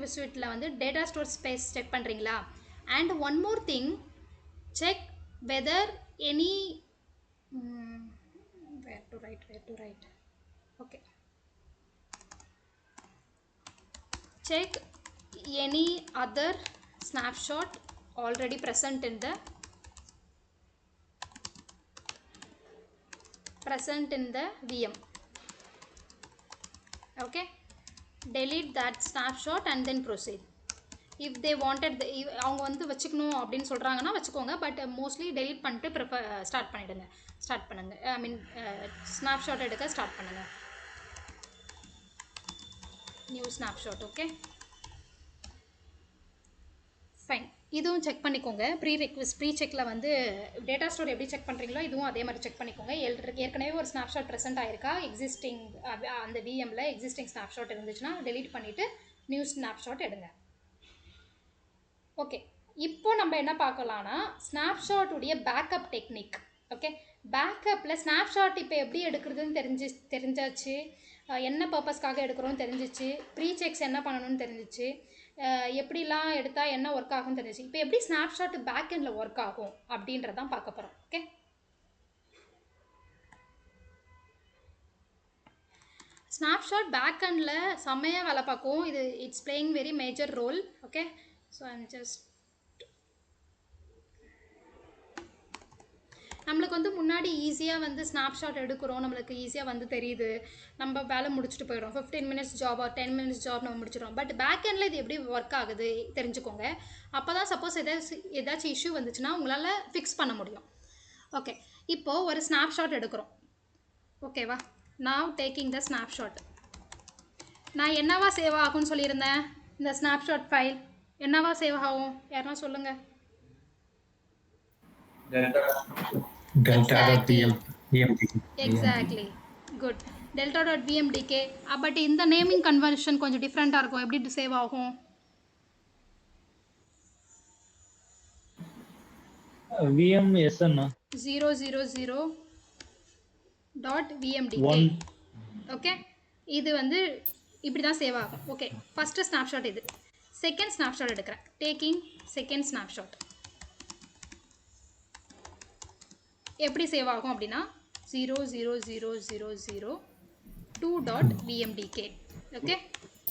pursuitல வந்து data store space check பண்ணுறீங்களா? And one more thing, check whether any where to write. Okay, check any other snapshot already present in the VM. Okay, delete that snapshot and then proceed. If they wanted அவங்க வந்து வச்சுக்கணும் அப்படின்னு சொல்கிறாங்கன்னா வச்சுக்கோங்க, but mostly delete பண்ணிட்டு start பண்ணுங்க. ஐ மீன் snapshot எடுக்க start பண்ணுங்க. New snapshot. Okay fine. இதுவும் செக் பண்ணிக்கோங்க. ப்ரீ செக்கில் வந்து டேட்டா ஸ்டோர் எப்படி செக் பண்ணுறீங்களோ இதுவும் அதே மாதிரி செக் பண்ணிக்கோங்க. ஏற்கனவே ஒரு ஸ்னாப்ஷாட் ப்ரெசென்ட் ஆயிருக்கா, எக்ஸிஸ்டிங் அந்த விஎம்மில் எக்ஸிஸ்டிங் ஸ்னாப்ஷாட் இருந்துச்சுன்னா டெலீட் பண்ணிவிட்டு நியூ ஸ்னாப்ஷாட் எடுங்க. ஓகே, இப்போ நம்ம என்ன பார்க்கலாம்னா ஸ்னாப்ஷாட்டுடைய பேக்கப் டெக்னிக். ஓகே, பேக்கப்பில் ஸ்னாப்ஷாட் இப்போ எப்படி எடுக்கிறதுன்னு தெரிஞ்சாச்சு, என்ன பர்பஸ்க்காக எடுக்கிறோன்னு தெரிஞ்சிச்சு, ப்ரீ செக்ஸ் என்ன பண்ணணும்னு தெரிஞ்சிச்சு, எப்படிலாம் எடுத்தால் என்ன ஒர்க் ஆகும்னு தெரிஞ்சிச்சு. இப்போ எப்படி ஸ்னாப்ஷாட் பேக் எண்டில் ஒர்க் ஆகும் அப்படின்றதான் பார்க்க போகிறோம். ஓகே, ஸ்னாப்ஷாட் பேக் எண்டில் செம்மையாக வேலை பார்க்கும். இது it's playing very major role. Okay, so I'm just நம்மளுக்கு வந்து முன்னாடி ஈஸியாக வந்து ஸ்னாப்ஷாட் எடுக்கிறோம், நம்மளுக்கு ஈஸியாக வந்து தெரியுது, நம்ம வேலை முடிச்சுட்டு போயிடும். 15 minutes job or 10 minutes job நம்ம முடிச்சிடும். பட் பேக் எண்டில் இது எப்படி ஒர்க் ஆகுது தெரிஞ்சுக்கோங்க. அப்போ தான் சப்போஸ் ஏதாச்சும் இஷ்யூ வந்துச்சுன்னா உங்களால் ஃபிக்ஸ் பண்ண முடியும். ஓகே, இப்போது ஒரு ஸ்னாப்ஷாட் எடுக்கிறோம். ஓகேவா, நான் டேக்கிங் த ஸ்னாப்ஷாட். நான் என்னவா சேவ் ஆகும்னு சொல்லியிருந்தேன், இந்த ஸ்னாப்ஷாட் ஃபைல் என்னவா சேவ் ஆகும் யாருன்னா சொல்லுங்கள். Exactly. Good. delta.vmdk. பட் இந்த நேமிங் கன்வர்ஷன் கொஞ்சம் டிஃப்ரெண்ட்டாக இருக்கும். எப்படி சேவ் ஆகும்? VMSN 000.vmdk. ஓகே, இது வந்து இப்படி தான் சேவ் ஆகும். ஓகே, ஃபஸ்ட்டு ஸ்னாப்ஷாட் இது. செகண்ட் ஸ்னாப்ஷாட் எடுக்கிறேன். Taking second snapshot. எப்படி சேவ் ஆகும் அப்படின்னா 00002.vmdk. ஓகே,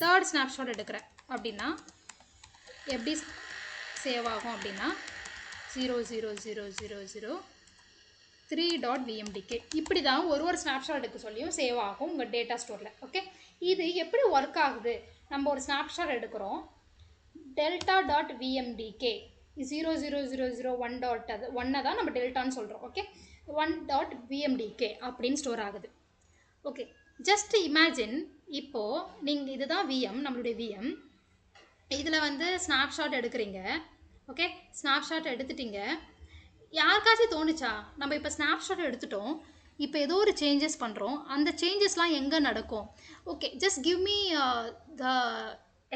தேர்ட் ஸ்னாப்ஷாட் எடுக்கிறேன் அப்படின்னா எப்படி சேவ் ஆகும் அப்படின்னா 00003.vmdk. இப்படி தான் ஒரு ஸ்னாப்ஷாட் எடுக்க சொல்லியும் சேவ் ஆகும் உங்கள் டேட்டா ஸ்டோரில். ஓகே, இது எப்படி ஒர்க் ஆகுது? நம்ம ஒரு ஸ்னாப்ஷாட் எடுக்கிறோம், delta.vmdk 00001 அது 1 தான் நம்ம டெல்டான்னு சொல்கிறோம். ஓகே, 1.vmdk அப்படின்னு ஸ்டோர் ஆகுது. ஓகே, ஜஸ்ட் இமேஜின், இப்போது நீங்கள் இதுதான் விஎம், நம்மளுடைய விஎம். இதில் வந்து ஸ்னாப்ஷாட் எடுக்கிறீங்க. ஓகே, ஸ்னாப்ஷாட் எடுத்துட்டிங்க. யாருக்காச்சும் தோணுச்சா நம்ம இப்போ ஸ்னாப்ஷாட் எடுத்துட்டோம், இப்போ ஏதோ ஒரு சேஞ்சஸ் பண்ணுறோம், அந்த சேஞ்சஸ்லாம் எங்கே நடக்கும்? Okay, just give me the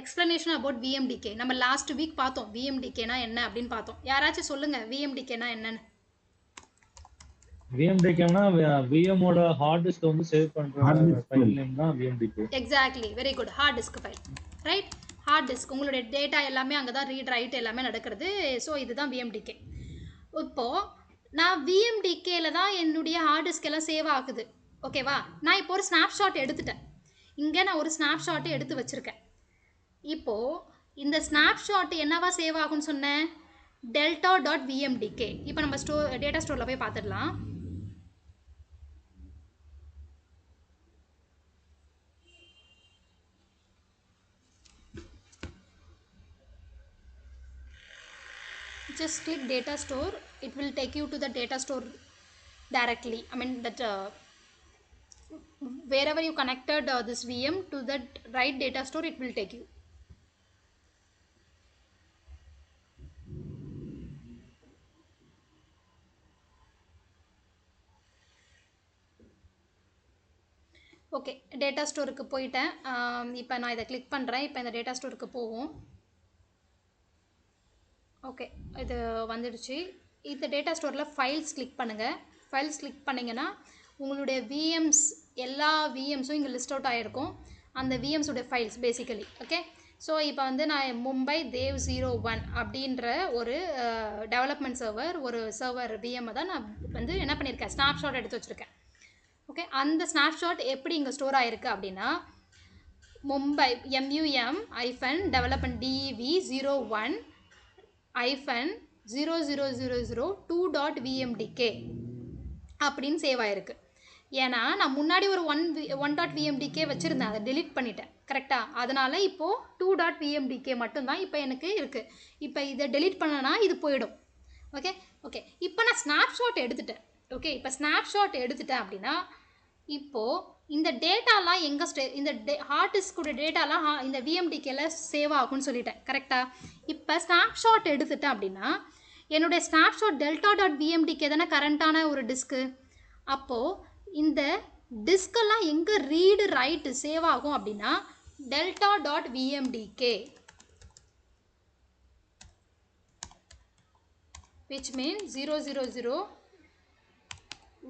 explanation about VMDK. நம்ம லாஸ்ட் வீக் பார்த்தோம் விஎம்டிகேனா என்ன அப்படின்னு பார்த்தோம். யாராச்சும் சொல்லுங்கள் விஎம்டிகேனா என்னன்னு. விஎம்டிகேனா விஎம் ஓட ஹார்ட் டிஸ்க் வந்து சேவ் பண்ற ஃபைல் நேம் தான் VMDK. Exactly, very good. Hard disk file, right? Hard disk, உங்களுடைய டேட்டா எல்லாமே அங்கே தான் ரீட் ரைட் எல்லாமே நடக்கிறது. ஸோ இதுதான் விஎம்டிகே. இப்போது நான் விஎம்டிகேல தான் என்னுடைய ஹார்ட் டிஸ்க் எல்லாம் சேவ் ஆகுது. ஓகேவா, நான் இப்போ ஒரு ஸ்னாப்ஷாட் எடுத்துட்டேன். இங்கே நான் ஒரு ஸ்னாப்ஷாட்டை எடுத்து வச்சுருக்கேன். இப்போது இந்த ஸ்னாப்ஷாட் என்னவா சேவ் ஆகும்னு சொன்னேன், delta.vmdk. இப்போ நம்ம டேட்டா ஸ்டோரில் போய் பார்த்துடலாம். Just click data store. It will take you to the data store directly. I mean that wherever you connected this VM to that right data store, it will take you. Okay, data ஸ்டோருக்கு போயிட்டேன். இப்போ நான் இதை click பண்ணுறேன். இப்போ இந்த data ஸ்டோருக்கு போவோம். ஓகே, இது வந்துடுச்சு. இந்த டேட்டா ஸ்டோரில் ஃபைல்ஸ் கிளிக் பண்ணுங்கள். ஃபைல்ஸ் கிளிக் பண்ணிங்கன்னா உங்களுடைய விஎம்ஸ் எல்லா விஎம்ஸும் இங்கே லிஸ்ட் அவுட் ஆகிருக்கும். அந்த விஎம்ஸுடைய ஃபைல்ஸ் பேசிக்கலி. ஓகே, ஸோ இப்போ வந்து நான் மும்பை தேவ் 01 அப்படின்ற ஒரு டெவலப்மெண்ட் சர்வர் ஒரு சர்வர் விஎம்மை தான் நான் வந்து என்ன பண்ணியிருக்கேன் ஸ்னாப்ஷாட் எடுத்து வச்சுருக்கேன். ஓகே, அந்த ஸ்னாப்ஷாட் எப்படி இங்கே ஸ்டோர் ஆகிருக்கு அப்படின்னா மும்பை MUM-development DEV 01 -0000 அப்படின்னு சேவ் ஆகிருக்கு. ஏன்னா நான் முன்னாடி ஒரு 1.vmdk வச்சுருந்தேன், அதை டெலிட் பண்ணிட்டேன் கரெக்டாக. அதனால் இப்போது 2.vmdk மட்டும்தான் இப்போ எனக்கு இருக்குது. இப்போ இதை டெலிட் பண்ணனா இது போயிடும். ஓகே ஓகே இப்போ நான் ஸ்னாப்ஷாட் எடுத்துட்டேன். ஓகே, இப்போ ஸ்னாப்ஷாட் எடுத்துட்டேன் அப்படின்னா இப்போது இந்த டேட்டாலாம் எங்கே இந்த ஹார்ட் டிஸ்கோட டேட்டாலாம் இந்த விஎம்டிகேல சேவ் ஆகும்னு சொல்லிட்டேன் கரெக்டாக. இப்போ ஸ்னாப்ஷாட் எடுத்துட்டேன் அப்படின்னா என்னுடைய ஸ்னாப்ஷாட் delta.vmdk தானே கரண்ட்டான ஒரு டிஸ்க்கு. அப்போது இந்த டிஸ்கெல்லாம் எங்கே ரீடு ரைட்டு சேவ் ஆகும் அப்படின்னா delta.vmdk, which means 000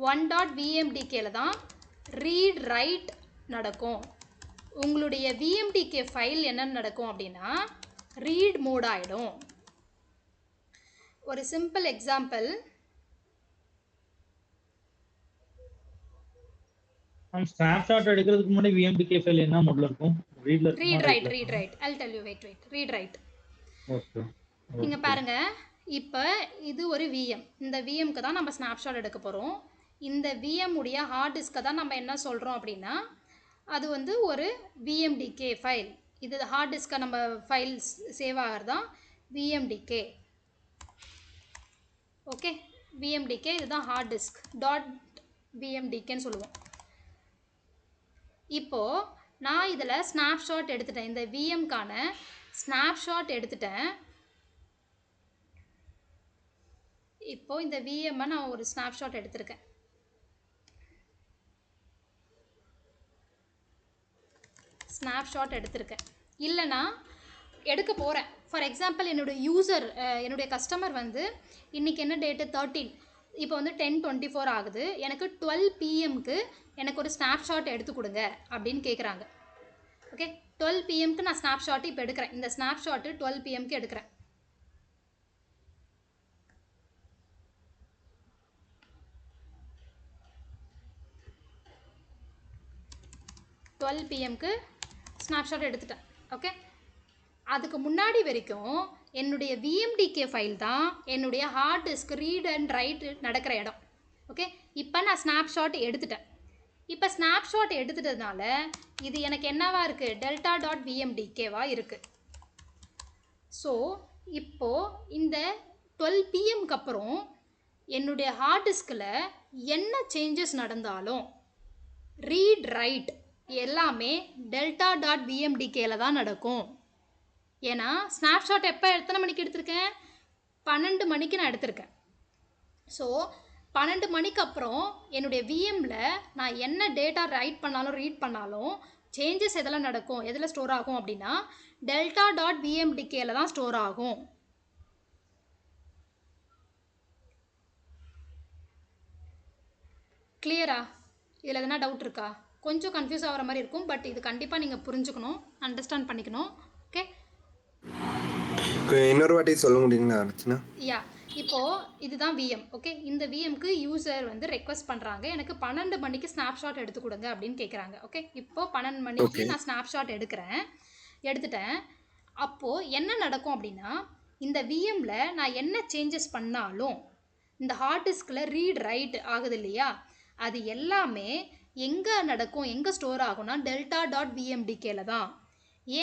1.vmdkல தான் ரீட் ரைட் நடக்கும். உங்களுடைய விஎம்டிகே ஃபைல் என்ன நடக்கும் அப்படின்னா ரீட் மோட் ஆகிடும். ஒரு சிம்பிள் எக்ஸாம்பிள், ஸ்னாப்ஷாட் எடுக்கிறதுக்கு முன்னாடி VMDK ஃபைல் என்ன மோட்ல இருக்கும்? Read write I'll tell you, wait read write. Okay, நீங்க பாருங்க, இப்போ இது ஒரு விஎம். இந்த விஎம்க்கு தான் நம்ம ஸ்னாப்ஷாட் எடுக்க போகிறோம். இந்த விஎம் உடைய ஹார்ட் டிஸ்கை தான் நம்ம என்ன சொல்கிறோம் அப்படின்னா அது வந்து ஒரு விஎம்டிகே ஃபைல். இது ஹார்ட் டிஸ்கை நம்ம ஃபைல் சேவ் ஆகிறதான் விஎம்டிகே. ஓகே, விஎம்டிகே இதுதான் ஹார்ட் டிஸ்க் .vmdkன்னு சொல்லுவோம். இப்போது நான் இதில் ஸ்னாப்ஷாட் எடுத்துட்டேன், இந்த விஎம்கான ஸ்னாப்ஷாட் எடுத்துட்டேன். இப்போது இந்த விஎம்மை நான் ஒரு ஸ்னாப்ஷாட் எடுத்திருக்கேன். ஸ்னாப்ஷாட் எடுத்திருக்கேன் இல்லைனா எடுக்க போகிறேன். ஃபார் எக்ஸாம்பிள் என்னுடைய கஸ்டமர் வந்து இன்றைக்கி என்ன டேட்டு 13, இப்போ வந்து 10:24 ஆகுது. எனக்கு 12 PM எனக்கு ஒரு ஸ்னாப்ஷாட் எடுத்து கொடுங்க அப்படின்னு கேட்குறாங்க. ஓகே, 12 PM நான் ஸ்னாப்ஷாட் இப்போ எடுக்கிறேன். இந்த ஸ்னாப்ஷாட்டு 12 PM எடுக்கிறேன். ஸ்னாப்ஷாட் எடுத்துட்டேன். ஓகே, அதுக்கு முன்னாடி வரைக்கும் என்னுடைய விஎம்டிகே ஃபைல் தான் என்னுடைய hard disk read and right நடக்கிற இடம். ஓகே, இப்போ நான் ஸ்னாப்ஷாட் எடுத்துட்டேன். இப்போ ஸ்னாப்ஷாட் எடுத்துட்டதுனால இது எனக்கு என்னவா இருக்குது, delta.vmdkவா இருக்குது. ஸோ இப்போது இந்த 12 PM அப்புறம் என்னுடைய ஹார்ட் டிஸ்கில் என்ன சேஞ்சஸ் நடந்தாலும் ரீட் ரைட் எல்லாமே delta.vmdkல தான் நடக்கும். ஏன்னா ஸ்னாப்ஷாட் எத்தனை மணிக்கு எடுத்திருக்கேன், 12 மணிக்கு நான் எடுத்திருக்கேன். ஸோ 12 மணிக்கு அப்புறம் என்னுடைய விஎம்மில் நான் என்ன டேட்டா ரைட் பண்ணாலும் ரீட் பண்ணாலும் சேஞ்சஸ் எதில் நடக்கும், எதில் ஸ்டோர் ஆகும் அப்படின்னா delta.vmdkல தான் ஸ்டோர் ஆகும். கிளியரா? இதில் எதனா டவுட் இருக்கா? கொஞ்சம் கன்ஃபியூஸ் ஆகிற மாதிரி இருக்கும், பட் இது கண்டிப்பாக நீங்கள் புரிஞ்சுக்கணும், அண்டர்ஸ்டாண்ட் பண்ணிக்கணும். ஓகே, இன்னொரு வாட்டி சொல்ல முடியுங்களா அர்ச்சனா? யா, இப்போது இதுதான் விஎம். ஓகே, இந்த விஎம்க்கு யூசர் வந்து ரெக்வஸ்ட் பண்ணுறாங்க, எனக்கு 12 மணிக்கு ஸ்னாப்ஷாட் எடுத்து கொடுங்க அப்படின்னு கேட்குறாங்க. ஓகே, இப்போது 12 மணிக்கு நான் ஸ்னாப்ஷாட் எடுத்துட்டேன். அப்போது என்ன நடக்கும் அப்படின்னா இந்த விஎம்மில் நான் என்ன சேஞ்சஸ் பண்ணாலும் இந்த ஹார்ட் டிஸ்கில் ரீட் ரைட் ஆகுது இல்லையா, அது எல்லாமே எங்கே நடக்கும், எங்கே ஸ்டோர் ஆகும்னா delta.vmdkல தான்.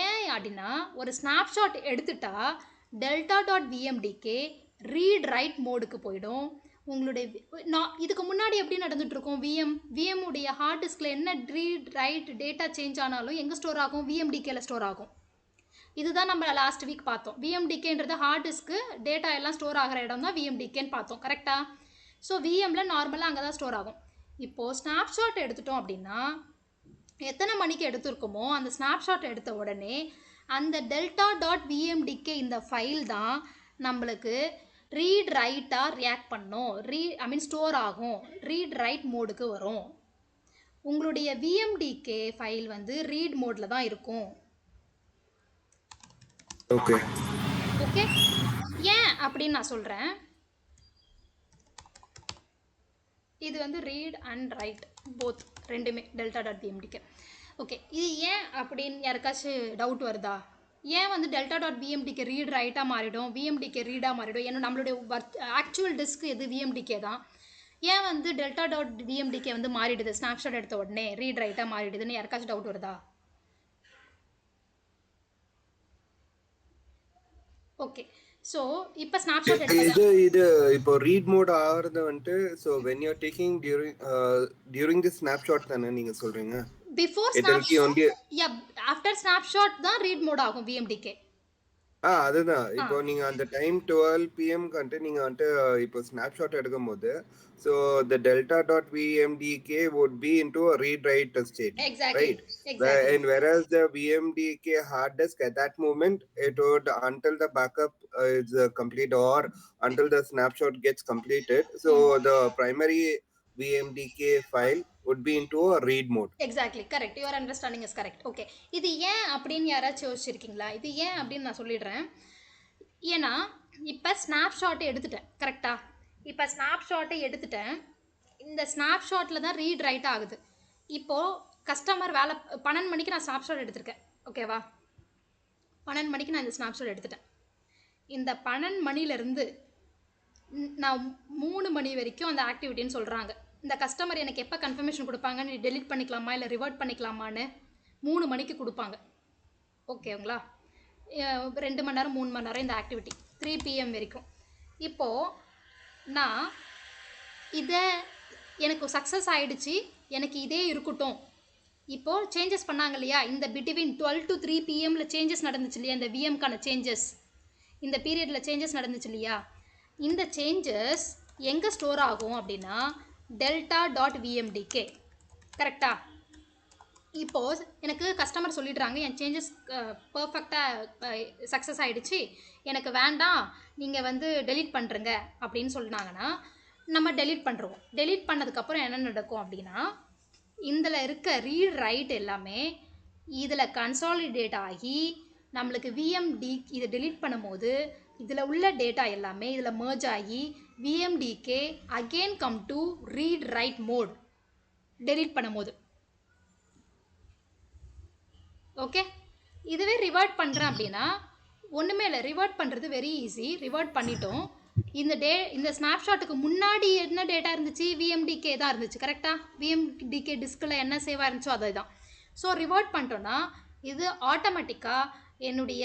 ஏன் அப்படின்னா ஒரு ஸ்னாப்ஷாட் எடுத்துட்டா delta.vmdk ரீட் ரைட் மோடுக்கு போயிடும். உங்களுடைய இதுக்கு முன்னாடி எப்படி நடந்துகிட்ருக்கோம், விஎம் உடைய ஹார்ட் டிஸ்கில் என்ன ரீட் ரைட் டேட்டா சேஞ்ச் ஆனாலும் எங்கே ஸ்டோர் ஆகும், விஎம்டிகேல ஸ்டோர் ஆகும். இதுதான் நம்ம லாஸ்ட் வீக் பார்த்தோம். விஎம்டிகேன்றது ஹார்ட் டிஸ்க்கு டேட்டா எல்லாம் ஸ்டோர் ஆகிற இடம் தான் விஎம்டிகேன்னு பார்த்தோம் கரெக்டாக. ஸோ விஎம்மில் நார்மலாக அங்கே தான் ஸ்டோர் ஆகும். இப்போது ஸ்னாப்ஷாட் எடுத்துட்டோம் அப்படின்னா எத்தனை மணிக்கு எடுத்துருக்கோமோ அந்த ஸ்னாப்ஷாட் எடுத்த உடனே அந்த delta.vmdk இந்த ஃபைல் தான் நம்மளுக்கு ரீட் ரைட்டாக ரியாக்ட் பண்ணும், ஸ்டோர் ஆகும், ரீட் ரைட் மோடுக்கு வரும். உங்களுடைய விஎம்டிகே ஃபைல் வந்து ரீட் மோடில் தான் இருக்கும். ஓகே ஓகே, ஏன் அப்படின்னு நான் சொல்கிறேன். இது வந்து ரீட் அண்ட் ரைட் போத் ரெண்டுமே டெல்டா டாட் பிஎம்டிக்கு. ஓகே, இது ஏன் அப்படின்னு யாருக்காச்சும் டவுட் வருதா? ஏன் வந்து டெல்டா டாட் பிஎம்டிக்கு ரீட் ரைட்டாக மாறிடும், விஎம்டிக்கு ரீடாக மாறிடும்? ஏன்னா நம்மளுடைய ஆக்சுவல் டிஸ்க் எது விஎம்டிக்கே தான். ஏன் வந்து டெல்டா டாட் விஎம்டிக்கே வந்து மாறிடுது ஸ்னாப்ஷாட் எடுத்த உடனே ரீட் ரைட்டாக மாறிடுதுன்னு யாருக்காச்சும் டவுட் வருதா? ஓகே, ஸோ இப்போ ஸ்னாப்ஷாட் இது இது இப்போ ரீட் மோட் ஆகிறது வந்துட்டு so when you taking during the snapshot தானே நீங்க சொல்றீங்க? Before It will be only after snapshot தான் ரீட் மோட் ஆகும் விஎம்டிக்கே. அதுதான் இப்போ நீங்க அந்த டைம் 12 PM வந்துட்டு நீங்க வந்துட்டு இப்போ ஸ்னாப்ஷாட் எடுக்கும் போது so the delta dot vmdk would be into a read write state, Exactly. right? Exactly. And whereas the vmdk hard disk at that moment it would until the backup is complete or until the snapshot gets completed, so the primary vmdk file would be into a read mode. Exactly correct, your understanding is correct. Okay, இது ஏன் அப்படின்னு யாராச்சும் யோசிச்சிருக்கீங்களா? இது ஏன் அப்படின்னு நான் சொல்லிடுறேன். ஏன்னா இப்போ ஸ்னாப்ஷாட்டை எடுத்துட்டேன் கரெக்டா. இப்போ ஸ்னாப்ஷாட்டை எடுத்துட்டேன், இந்த ஸ்னாப்ஷாட்டில் தான் ரீட் ரைட் ஆகுது. இப்போது கஸ்டமர் வேலை 12 மணிக்கு நான் ஸ்னாப்ஷாட் எடுத்திருக்கேன். ஓகேவா, 12 மணிக்கு நான் இந்த ஸ்னாப்ஷாட் எடுத்துட்டேன். இந்த 12 மணிலேருந்து நான் 3 மணி வரைக்கும் அந்த ஆக்டிவிட்டின்னு சொல்கிறாங்க. இந்த கஸ்டமர் எனக்கு எப்போ கன்ஃபர்மேஷன் கொடுப்பாங்க, நீ டெலிட் பண்ணிக்கலாமா இல்லை ரிவர்ட் பண்ணிக்கலாமான்னு 3 மணிக்கு கொடுப்பாங்க. ஓகேங்களா, 2 மணி நேரம் 3 மணி நேரம் இந்த ஆக்டிவிட்டி 3 PM வரைக்கும். இப்போது நான் இதை எனக்கு சக்ஸஸ் ஆகிடுச்சு, எனக்கு இதே இருக்கட்டும். இப்போது சேஞ்சஸ் பண்ணாங்க இல்லையா, இந்த பிட்வீன் 12 to 3 PM சேஞ்சஸ் நடந்துச்சு இல்லையா, இந்த விஎம்கான சேஞ்சஸ் இந்த பீரியடில் சேஞ்சஸ் நடந்துச்சு இல்லையா, இந்த சேஞ்சஸ் எங்கே ஸ்டோர் ஆகும் அப்படின்னா டெல்டா டாட் விஎம்டிகே. கரெக்டா. இப்போது எனக்கு கஸ்டமர் சொல்லிடுறாங்க என் சேஞ்சஸ் பர்ஃபெக்டாக சக்ஸஸ் ஆகிடுச்சு, எனக்கு வேண்டாம், நீங்கள் வந்து டெலீட் பண்ணுறங்க அப்படின்னு சொன்னாங்கன்னா நம்ம டெலீட் பண்ணுறோம். டெலீட் பண்ணதுக்கப்புறம் என்ன நடக்கும் அப்படின்னா இதில் இருக்க ரீட் ரைட் எல்லாமே இதில் கன்சாலிடேட் ஆகி நம்மளுக்கு விஎம்டி இதை டெலீட் பண்ணும்போது இதில் உள்ள டேட்டா எல்லாமே இதில் மர்ஜ் ஆகி VMDK again come to read write mode delete பண்ணும்போது. ஓகே, இதுவே ரிவர்ட் பண்ணுறேன் அப்படின்னா ஒன்றுமே இல்லை, ரிவர்ட் பண்ணுறது வெரி ஈஸி. ரிவர்ட் பண்ணிட்டோம். இந்த ஸ்னாப்ஷாட்டுக்கு முன்னாடி என்ன டேட்டா இருந்துச்சு, விஎம்டிகே தான் இருந்துச்சு கரெக்டாக. விஎம்டிகே டிஸ்கில் என்ன சேவாக இருந்துச்சோ அதை தான். ஸோ ரிவர்ட் பண்ணிட்டோன்னா இது ஆட்டோமேட்டிக்காக என்னுடைய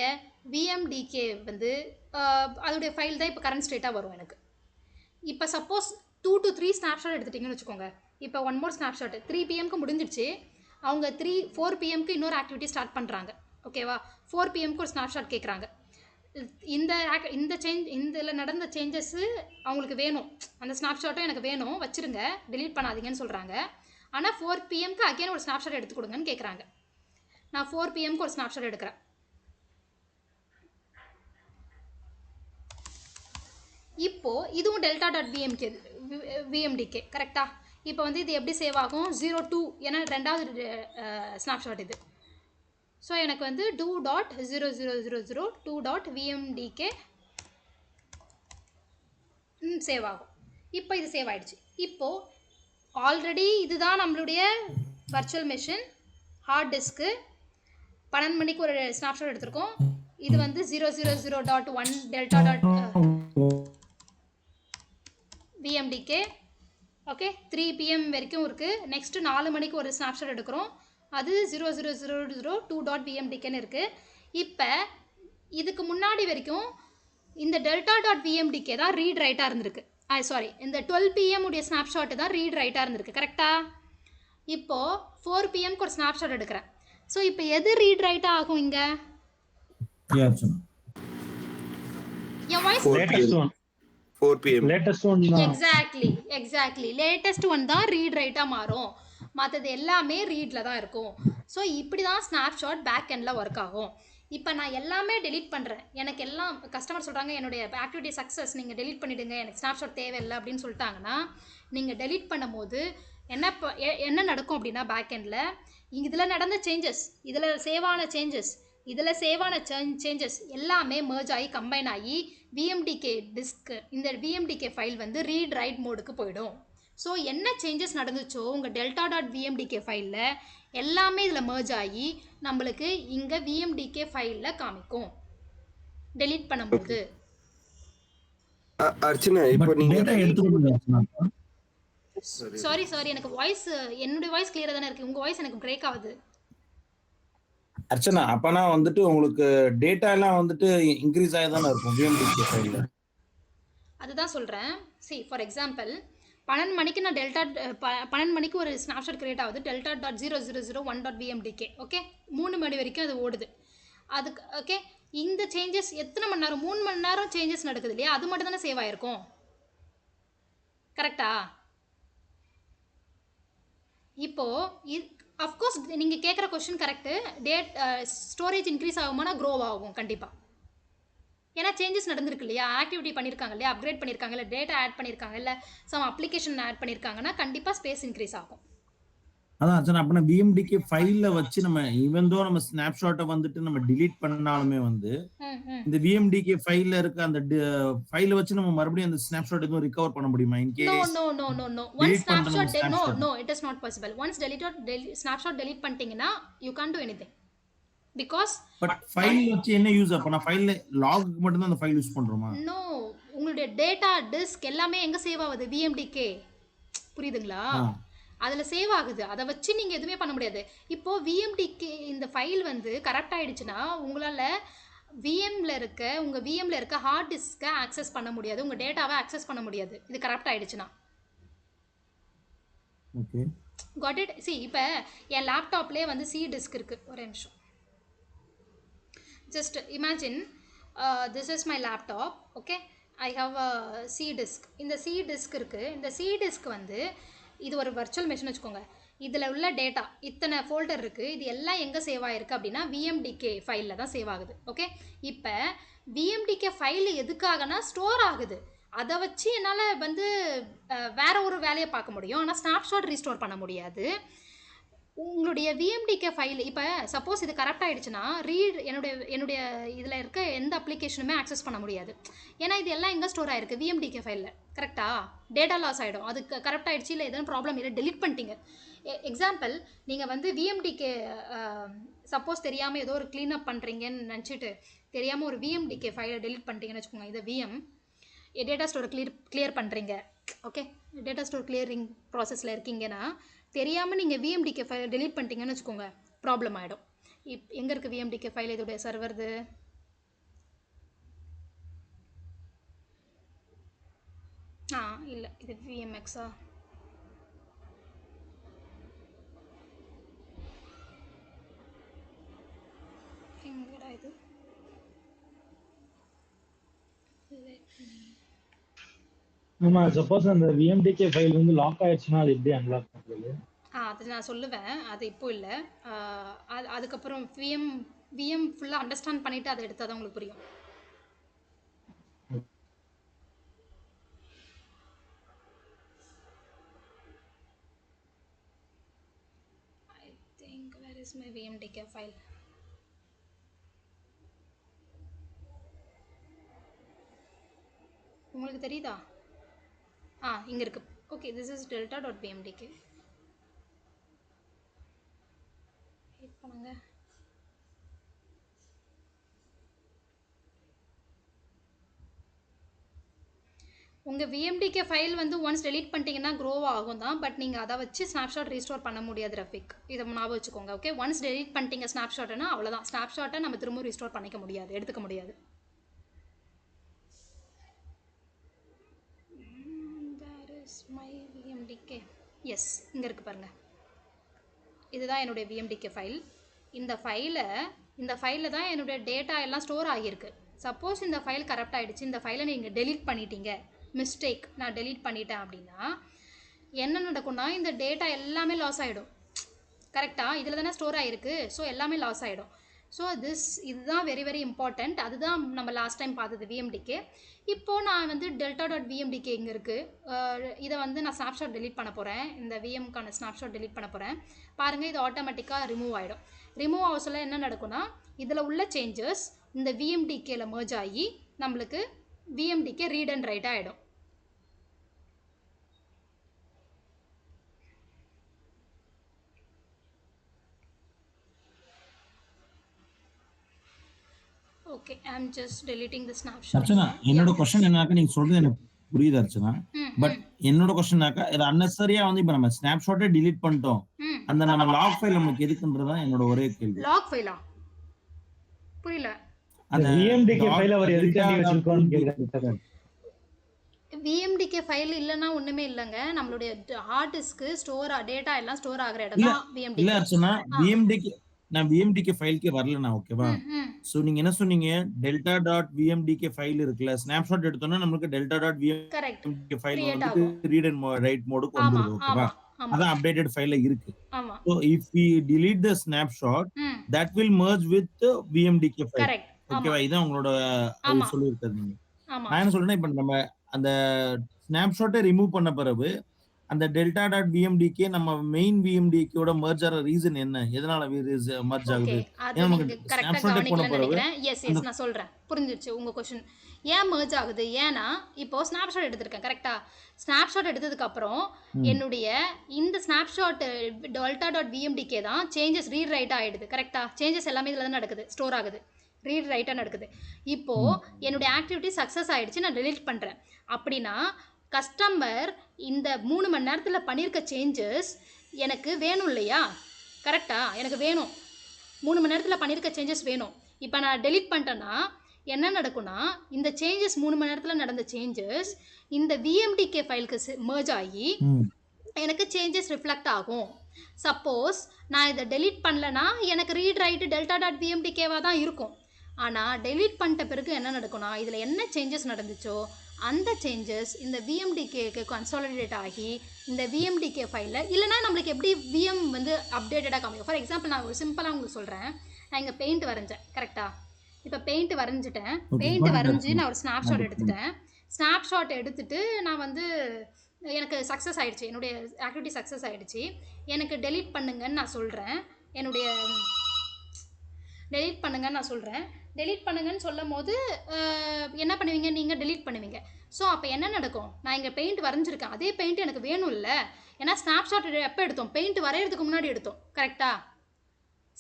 விஎம்டிகே வந்து அதோடைய ஃபைல் தான் இப்போ கரண்ட் ஸ்டேட்டாக வரும் எனக்கு. இப்போ சப்போஸ் 2 to 3 ஸ்னாப்ஷாட் எடுத்துட்டிங்கன்னு வச்சுக்கோங்க. இப்போ 1 more ஸ்னாப்ஷாட் 3 PMக்கு முடிஞ்சிடுச்சு, அவங்க 4 PMக்கு இன்னொரு ஆக்டிவிட்டி ஸ்டார்ட் பண்ணுறாங்க. ஓகேவா, 4 PMக்கு ஒரு ஸ்னாப்ஷாட் கேட்குறாங்க. இந்த இதில் நடந்த சேஞ்சஸ்ஸு அவங்களுக்கு வேணும், அந்த ஸ்னாப்ஷாட்டும் எனக்கு வேணும், வச்சுருங்க, டெலீட் பண்ணாதீங்கன்னு சொல்கிறாங்க. ஆனால் 4 PMக்கு அகெயின் ஒரு ஸ்னாப்ஷாட் எடுத்து கொடுங்கன்னு கேட்குறாங்க. நான் 4 PMக்கு ஒரு ஸ்னாப்ஷாட் எடுக்கிறேன். இப்போது இதுவும் டெல்டா டாட் விஎம்டிகே கரெக்டாக. இப்போ வந்து இது எப்படி சேவ் ஆகும் 02 ஏன்னா ரெண்டாவது ஸ்னாப்ஷாட் இது. ஸோ எனக்கு வந்து 2.0000 சேவ் ஆகும். இப்போ இது சேவ் ஆகிடுச்சு. இப்போது ஆல்ரெடி இதுதான் நம்மளுடைய வர்ச்சுவல் மெஷின் ஹார்ட் டிஸ்க்கு. 12 மணிக்கு ஒரு ஸ்னாப்ஷாட் எடுத்திருக்கோம். இது வந்து 000.1 டெல்டா டாட் விஎம்டிகே. ஓகே, 3 PM வரைக்கும் இருக்குது. நெக்ஸ்ட்டு 4 மணிக்கு ஒரு ஸ்னாப்ஷாட் எடுக்கிறோம், அது 00002.vmdkன்னு இருக்குது. இப்போ இதுக்கு முன்னாடி வரைக்கும் இந்த டெல்டா டாட் விஎம்டிகே தான் ரீட் ரைட்டாக இருந்திருக்கு. சாரி, இந்த 12 PM உடைய ஸ்னாப்ஷாட்டு தான் ரீட் ரைட்டாக இருந்திருக்கு கரெக்டாக. இப்போது 4 PMக்கு ஒரு ஸ்னாப்ஷாட் எடுக்கிறேன். ஸோ இப்போ எது ரீட் ரைட்டாக ஆகும் இங்கே? என் வாய்ஸ் 4 PM லேட்டஸ்ட் ஒன் தான். எக்ஸாக்ட்லி லேட்டஸ்ட் ஒன் தான் ரீட் ரைட்டாக மாறும், மற்றது எல்லாமே ரீடில் தான் இருக்கும். ஸோ இப்படி தான் ஸ்னாப்ஷாட் பேக் எண்டில் ஒர்க் ஆகும். இப்போ நான் எல்லாமே டெலீட் பண்ணுறேன், எனக்கு எல்லாம் கஸ்டமர் சொல்கிறாங்க என்னுடைய ஆக்டிவிட்டி சக்ஸஸ், நீங்கள் டெலீட் பண்ணிவிடுங்க, எனக்கு ஸ்னாப்ஷாட் தேவையில்லை அப்படின்னு சொல்லிட்டாங்கன்னா நீங்கள் டெலீட் பண்ணும்போது என்ன நடக்கும் அப்படின்னா பேக் எண்டில் இதில் நடந்த சேஞ்சஸ், இதில் சேவ் ஆன சேஞ்சஸ் இதில் சேவான சேஞ்சஸ் எல்லாமே மர்ஜ் ஆகி கம்பைன் ஆகி விஎம்டிகே டிஸ்க் இந்த விஎம்டிகே ஃபைல் வந்து ரீட் ரைட் மோடுக்கு போயிடும். ஸோ என்ன சேஞ்சஸ் நடந்துச்சோ உங்கள் டெல்டா டாட் விஎம்டிகே ஃபைலில் எல்லாமே இதில் மர்ஜ் ஆகி நம்மளுக்கு இங்கே விஎம்டிகே ஃபைலில் காமிக்கும் டெலீட் பண்ணும்போது. அர்ச்சனா இப்போ நீங்க டேட்டா எடுத்துக்கணும் அர்ச்சனா. சாரி எனக்கு வாய்ஸ் என்னுடைய வாய்ஸ் கிளியரா தானே இருக்கு, உங்க வாய்ஸ் எனக்கு பிரேக் ஆகுது. அர்ச்சனா அப்பனா வந்துட்டு உங்களுக்கு டேட்டா எல்லாம் வந்துட்டு இன்க்ரீஸ் ஆகி தானே இருக்கும் விஎம்டிகே ஃபைல்ல. அதுதான் சொல்றேன். சி ஃபார் எக்ஸாம்பிள் 12 மணிக்கு நான் 12 மணிக்கு ஒரு ஸ்னாப்ஷாட் கிரியேட் ஆகுது டெல்டா டாட் 0001 டாட் விஎம்டிகே. ஓகே 3 மணி வரைக்கும் அது ஓடுது. அதுக்கு ஓகே இந்த சேஞ்சஸ் எத்தனை மணி நேரம் 3 மணி நேரம் சேஞ்சஸ் நடக்குது இல்லையா, அது மட்டும் தானே சேவ் ஆயிருக்கும். கரெக்டா? இப்போ அஃப்கோர்ஸ் நீங்கள் கேட்குற கொஸ்டின் கரெக்டு. ஸ்டோரேஜ் இன்க்ரீஸ் ஆகுமானா க்ரோ ஆகும் கண்டிப்பாக. ஏன்னா சேஞ்சஸ் நடந்திருக்கு இல்லையா, ஆக்டிவிட்டி பண்ணியிருக்காங்க இல்லையா, அப்கிரேட் பண்ணியிருக்காங்க இல்லை, டேட்டா ஆட் பண்ணியிருக்காங்க இல்லை, சம் அப்ளிகேஷன் ஆட் பண்ணியிருக்காங்கன்னா கண்டிப்பாக ஸ்பேஸ் இன்க்ரீஸ் ஆகும். அதான் அர்ச்சனா அப்பனா விஎம்டிகே ஃபைல்ல வச்சு நம்ம ஈவன் தோ நம்ம ஸ்னாப்ஷாட்டை வந்துட்டு நம்ம டிலீட் பண்ணாலுமே வந்து இந்த விஎம்டிகே ஃபைல்ல இருக்க அந்த ஃபைலை வச்சு நம்ம மறுபடியும் அந்த ஸ்னாப்ஷாட் எதுவும் ரிகவர் பண்ண முடியுமா? In case No. Once snapshot no, it is not possible. Once snapshot delete பண்ணிட்டீங்கன்னா you can't do anything. Because but file வச்சு என்ன யூஸ்? அப்ப நான் ஃபைல்ல லாக் மட்டும் தான் அந்த ஃபைல் யூஸ் பண்றோமா? no, உங்களுடைய டேட்டா டிஸ்க் எல்லாமே எங்க சேவ் ஆகுது? விஎம்டிகே. புரியுதுங்களா? அதில் சேவ் ஆகுது. அதை வச்சு நீங்கள் எதுவுமே பண்ண முடியாது. இப்போது விஎம்டிக்கு இந்த ஃபைல் வந்து கரெக்ட் ஆகிடுச்சுன்னா உங்களால் உங்கள் விஎம்ல இருக்க ஹார்ட் டிஸ்க்கை ஆக்சஸ் பண்ண முடியாது, உங்கள் டேட்டாவை ஆக்சஸ் பண்ண முடியாது. இது கரெக்ட் ஆகிடுச்சுன்னா. Okay got it. சி இப்போ என் லேப்டாப்லேயே வந்து சி டிஸ்க் இருக்குது. ஒரே நிமிஷம். Just imagine this is my laptop. Okay I have a C disk. இந்த சி டிஸ்க் இருக்குது. இந்த சி டிஸ்க் வந்து இது ஒரு வர்ச்சுவல் மெஷின் வச்சுக்கோங்க. இதில் உள்ள டேட்டா இத்தனை ஃபோல்டர் இருக்குது. இது எல்லாம் எங்கே சேவ் ஆகிருக்கு அப்படின்னா விஎம்டிகே ஃபைலில் தான் சேவ் ஆகுது. ஓகே இப்போ விஎம்டிகே ஃபைல் எதுக்காகனா ஸ்டோர் ஆகுது. அதை வச்சு என்னால் வந்து வேற ஒரு வேலையை பார்க்க முடியும். ஆனால் ஸ்னாப்ஷாட் ரீஸ்டோர் பண்ண முடியாது. உங்களுடைய விஎம்டிகே ஃபைல் இப்போ சப்போஸ் இது கரெக்ட் ஆகிடுச்சுன்னா என்னுடைய இதில் இருக்க எந்த அப்ளிகேஷனுமே ஆக்சஸ் பண்ண முடியாது. ஏன்னா இது எல்லாம் எங்கே ஸ்டோர் ஆகிருக்கு? விஎம்டிகே ஃபைலில். கரெக்டாக? டேட்டா லாஸ் ஆகிடும். அதுக்கு கரெக்ட் ஆகிடுச்சு இல்லை எதுவும் ப்ராப்ளம் இல்லை, டெலிட் பண்ணிட்டீங்க. எக்ஸாம்பிள் நீங்கள் வந்து விஎம்டிகே சப்போஸ் தெரியாமல் ஏதோ ஒரு க்ளீனப் பண்ணுறீங்கன்னு நினச்சிட்டு தெரியாமல் ஒரு விஎம்டிகே ஃபைலை டெலிட் பண்ணிட்டீங்கன்னு வச்சுக்கோங்க. இதை டேட்டா ஸ்டோரை கிளியர் பண்ணுறீங்க. ஓகே டேட்டா ஸ்டோர் கிளியரிங் ப்ராசஸில் இருக்கீங்கன்னா தெரியாமல் நீங்கள் விஎம்டிகே ஃபைலை டெலிட் பண்ணிட்டீங்கன்னு வச்சுக்கோங்க, ப்ராப்ளம் ஆகிடும். எங்கே இருக்குது விஎம்டிகே ஃபைல்? இதோடைய சர்வர்து இல்லை, இது விஎம்எக்ஸா? எங்கடா இது? ஆமா, சப்போஸ் அந்த விஎம்டிகே ஃபைல் வந்து லாக் ஆயிடுச்சுன்னா அது எப்படி அன்லாக் பண்றது? அது நான் சொல்லுவேன். அது இப்போ இல்லை. அதுக்கப்புறம் விஎம் ஃபுல்லாக அண்டர்ஸ்டாண்ட் பண்ணிவிட்டு அதை எடுத்தால் தான் உங்களுக்கு புரியும். I think where is my VMDK file? உங்களுக்கு தெரியுதா? இங்கே இருக்கு. Okay this is delta.vmdk. Wait பண்ணுங்க. உங்கள் விஎம்டிகே ஃபைல் வந்து ஒன்ஸ் டெலீட் பண்ணிட்டீங்கன்னா க்ரோ ஆகும் தான். பட் நீங்கள் அதை வச்சு ஸ்னாப்ஷாட் ரீஸ்டோர் பண்ண முடியாது ரஃபிக். இதை ஞாபகம் வச்சுக்கோங்க. ஓகே ஒன்ஸ் டெலீட் பண்ணிட்டீங்க ஸ்னாப்ஷாட்னா அவ்வளோதான். ஸ்னாப்ஷாட்டை நம்ம திரும்ப ரீஸ்டோர் பண்ணிக்க முடியாது, எடுத்துக்க முடியாது. மை விஎம்டிகே எஸ் இங்கே இருக்குது பாருங்கள். இதுதான் என்னுடைய விஎம்டிகே ஃபைல். இந்த ஃபைலில் தான் என்னுடைய டேட்டா எல்லாம் ஸ்டோர் ஆகியிருக்கு. சப்போஸ் இந்த ஃபைல் கரெக்ட் ஆகிடுச்சு, இந்த ஃபைலை நீங்கள் டெலீட் பண்ணிட்டீங்க, மிஸ்டேக் நான் டெலீட் பண்ணிட்டேன் அப்படின்னா என்ன நடக்கும்னா இந்த டேட்டா எல்லாமே லாஸ் ஆகிடும். கரெக்டாக? இதில் தானே ஸ்டோர் ஆகிருக்கு. ஸோ எல்லாமே லாஸ் ஆகிடும். ஸோ இதுதான் வெரி வெரி இம்பார்ட்டண்ட். அதுதான் நம்ம லாஸ்ட் டைம் பார்த்தது விஎம்டிகே. இப்போது நான் வந்து delta.vmdk இங்கே இருக்குது. இதை வந்து நான் ஸ்னாப்ஷாட் டெலீட் பண்ண போகிறேன். இந்த விஎம்க்கான ஸ்னாப்ஷாட் டெலீட் பண்ண போகிறேன். பாருங்கள் இது ஆட்டோமேட்டிக்காக ரிமூவ் ஆகிடும். ரிமூவ் ஆக என்ன நடக்கும்னா இதில் உள்ள சேஞ்சஸ் இந்த விஎம்டிகேல merge ஆகி நம்மளுக்கு விஎம்டிகே ரீட் அண்ட் ரைட் ஆகிடும். Okay, I am just deleting the snapshot. Archana, என்னோட क्वेश्चन என்னக்கா நீங்க சொல்றது எனக்கு புரியுது அர்ச்சனா. பட் என்னோட क्वेश्चनனாக்கா இது அன்னெசரியா வந்து இப்ப நம்ம ஸ்னாப்ஷாட்டை delete பண்ணிட்டோம். அந்த நம்ம லாக் ஃபைல் நமக்கு எதுக்குன்றதா என்னோட ஒரே கேள்வி. லாக் ஃபைலா? புரியல. அந்த VMDK ஃபைல் அவர் எதுக்காண்டி வச்சிருக்கோம்னு கேக்குறாரு. VMDK ஃபைல் இல்லனா ஒண்ணுமே இல்லங்க. நம்மளுடைய ஹார்ட் டிஸ்க் ஸ்டோர் டேட்டா எல்லாம் ஸ்டோர் ஆகுற இடம் தான் VMDK. இல்ல அர்ச்சனா, VMDK ஃபைலுக்கே வரலனா ஓகேவா? சோ நீங்க என்ன சொன்னீங்க, delta.vmdk ஃபைல் இருக்குல, ஸ்னாப்ஷாட் எடுத்தோம்னா நமக்கு delta.vmdk ஃபைல் வந்து ரீட் அண்ட் ரைட் மோடுக்கு வந்துருது ஓகேவா? அதான் அப்டேட்டட் ஃபைல்ல இருக்கு. ஆமா. So if we delete the snapshot, that will merge with the VMDK file. Correct. ஓகேவா? இதான் உங்களோட சொல்லி இருக்காரு நீங்க. நான் என்ன சொல்றேன்னா இப்ப நம்ம அந்த ஸ்னாப்ஷாட்டை ரிமூவ் பண்ண பிறகு அந்த delta.vmdk நம்ம மெயின் VMDK ஓட merge ஆற ரீசன் என்ன? எதனால merge ஆகுது? அது நீங்க கரெக்ட்டா கவனிக்கலன்னு நினைக்கிறேன். எஸ் நான் சொல்றேன். புரிஞ்சிருச்சு உங்க क्वेश्चन. ஏன் merge ஆகுது? ஏன்னா இப்போ ஸ்னாப்ஷாட் எடுத்திருக்கேன் கரெக்ட்டா? ஸ்னாப்ஷாட் எடுத்ததுக்கு அப்புறம் என்னுடைய இந்த ஸ்னாப்ஷாட் delta.vmdk தான் சேஞ்சஸ் ரீட் ரைட் ஆயிடுது கரெக்ட்டா? சேஞ்சஸ் எல்லாமே இதுல தான் நடக்குது, ஸ்டோர் ஆகுது, ரீட் ரைட்டா நடக்குது. இப்போ என்னுடைய ஆக்டிவிட்டி சக்ஸஸ் ஆயிடுச்சு, நான் delete பண்றேன். அப்படின்னா கஸ்டமர் இந்த 3 மணி நேரத்தில் பண்ணியிருக்க சேஞ்சஸ் எனக்கு வேணும் இல்லையா? கரெக்டா? எனக்கு வேணும், 3 மணி நேரத்தில் பண்ணியிருக்க சேஞ்சஸ் வேணும். இப்போ நான் டெலீட் பண்ணிட்டேன்னா என்ன நடக்கும்னா இந்த சேஞ்சஸ் 3 மணி நேரத்தில் நடந்த சேஞ்சஸ் இந்த விஎம்டிகே ஃபைலுக்கு merge ஆகி எனக்கு சேஞ்சஸ் ரிஃப்ளெக்ட் ஆகும். சப்போஸ் நான் இதை டெலீட் பண்ணலன்னா எனக்கு ரீட் ரைட்டு delta.vmdkவாக தான் இருக்கும். ஆனால் டெலீட் பண்ணிட்ட பிறகு என்ன நடக்கும்னா இதில் என்ன சேஞ்சஸ் நடந்துச்சோ அந்த சேஞ்சஸ் இந்த விஎம்டிகேக்கு கன்சாலிடேட் ஆகி இந்த விஎம்டிகே ஃபைலில் இல்லைனா நம்மளுக்கு எப்படி விஎம் வந்து அப்டேட்டடாக காமிக்கும். ஃபார் எக்ஸாம்பிள் நான் ஒரு சிம்பிளாக உங்களுக்கு சொல்கிறேன். நான் இங்கே பெயிண்ட் வரைஞ்சேன் கரெக்டாக? இப்போ பெயிண்ட் வரைஞ்சிட்டேன். பெயிண்ட் வரைஞ்சி நான் ஒரு ஸ்னாப்ஷாட் எடுத்துட்டேன். ஸ்னாப்ஷாட் எடுத்துட்டு நான் வந்து எனக்கு சக்ஸஸ் ஆகிடுச்சு, என்னுடைய ஆக்டிவிட்டி சக்ஸஸ் ஆகிடுச்சு. எனக்கு டெலீட் பண்ணுங்கன்னு நான் சொல்கிறேன். என்னுடைய டெலீட் பண்ணுங்கன்னு நான் சொல்கிறேன். டெலீட் பண்ணுங்கன்னு சொல்லும் போது என்ன பண்ணுவீங்க? நீங்கள் டெலீட் பண்ணுவீங்க. ஸோ அப்போ என்ன நடக்கும்? நான் இங்கே பெயிண்ட் வரைஞ்சிருக்கேன், அதே பெயிண்ட் எனக்கு வேணும் இல்லை? ஏன்னா ஸ்னாப்ஷாட் எப்போ எடுத்தோம்? பெயிண்ட் வரைகிறதுக்கு முன்னாடி எடுத்தோம் கரெக்டாக?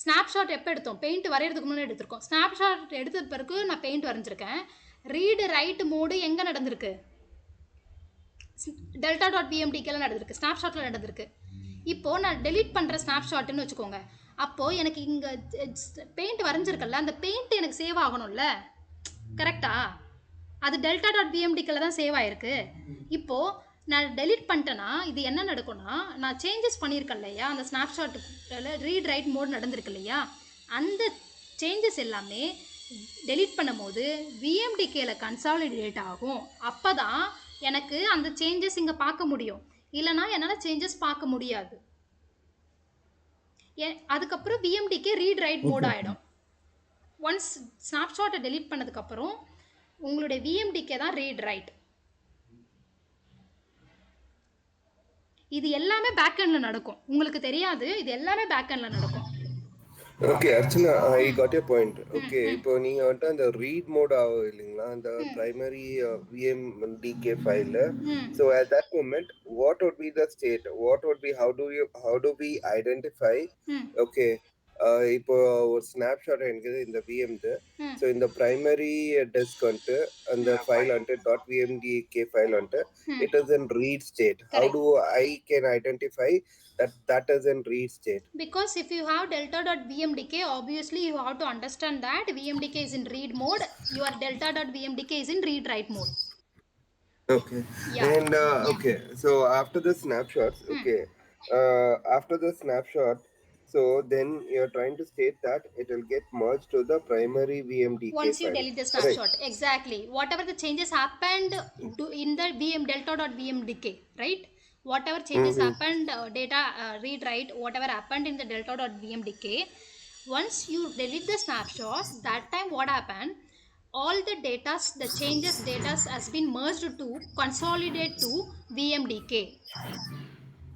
ஸ்னாப்ஷாட் எப்போ எடுத்தோம்? பெயிண்ட் வரைகிறதுக்கு முன்னாடி எடுத்திருக்கோம். ஸ்னாப்ஷாட் எடுத்த பிறகு நான் பெயிண்ட் வரைஞ்சிருக்கேன். ரீடு ரைட் மோடு எங்கே நடந்திருக்கு? delta.vmdkல நடந்திருக்கு, ஸ்னாப்ஷாட்டில் நடந்திருக்கு. இப்போது நான் டெலீட் பண்ணுற ஸ்னாப்ஷாட்டுன்னு வச்சுக்கோங்க. அப்போது எனக்கு இங்கே பெயிண்ட் வரைஞ்சிருக்கல, அந்த பெயிண்ட் எனக்கு சேவ் ஆகணும்ல கரெக்டா? அது delta.vmdkல தான் சேவ் ஆகிருக்கு. இப்போது நான் டெலீட் பண்ணிட்டேன்னா இது என்ன நடக்கும்னா நான் சேஞ்சஸ் பண்ணியிருக்கேன் இல்லையா, அந்த ஸ்னாப்ஷாட்டுல ரீட் ரைட் மோட் நடந்திருக்கு இல்லையா, அந்த சேஞ்சஸ் எல்லாமே டெலீட் பண்ணும்போது விஎம்டிகேல கன்சாலிடேட் ஆகும். அப்போ தான் எனக்கு அந்த சேஞ்சஸ் இங்கே பார்க்க முடியும், இல்லைனா என்னால் சேஞ்சஸ் பார்க்க முடியாது. அதுக்கப்புறம் விஎம்டிகே ரீட் ரைட் மோட் ஆகிடும். ஒன்ஸ் ஸ்னாப்ஷாட்டை டெலீட் பண்ணதுக்கப்புறம் உங்களுடைய விஎம்டிகே தான் ரீட் ரைட். இது எல்லாமே பேக்எண்டில் நடக்கும், உங்களுக்கு தெரியாது, இது எல்லாமே பேக்எண்டில் நடக்கும். Okay Archana, I got your point. Okay, இப்போ நீங்க வந்து அந்த ரீட் மோட் ஆகும் இல்லைங்களா அந்த பிரைமரி VMDK ஃபைல்ல. So at that moment what would be the state? What would be, how do we identify? Okay, இப்போ ஒரு ஸ்னாப்ஷாட் இருக்குது இந்த VM. ஸோ இந்த பிரைமரி டிஸ்க் வந்துட்டு அந்த ஃபைல் வந்துட்டு .vmdk ஃபைல் வந்துட்டு it is in read state. How do I can identify that is in read state? Because if you have delta.vmdk, obviously you have to understand that VMDK is in read mode, your delta.vmdk is in read write mode. Okay. And okay, so after the snapshots, after the snapshot, so then you're trying to state that it will get merged to the primary VMDK once you file. delete the snapshot, right? Exactly, whatever the changes happened in the delta.vmdk, right? Whatever changes happened, data read write, whatever happened in the delta.vmdk, once you delete the snapshot, that time what happened, all the data, the changes data has been merged to consolidate to VMDK.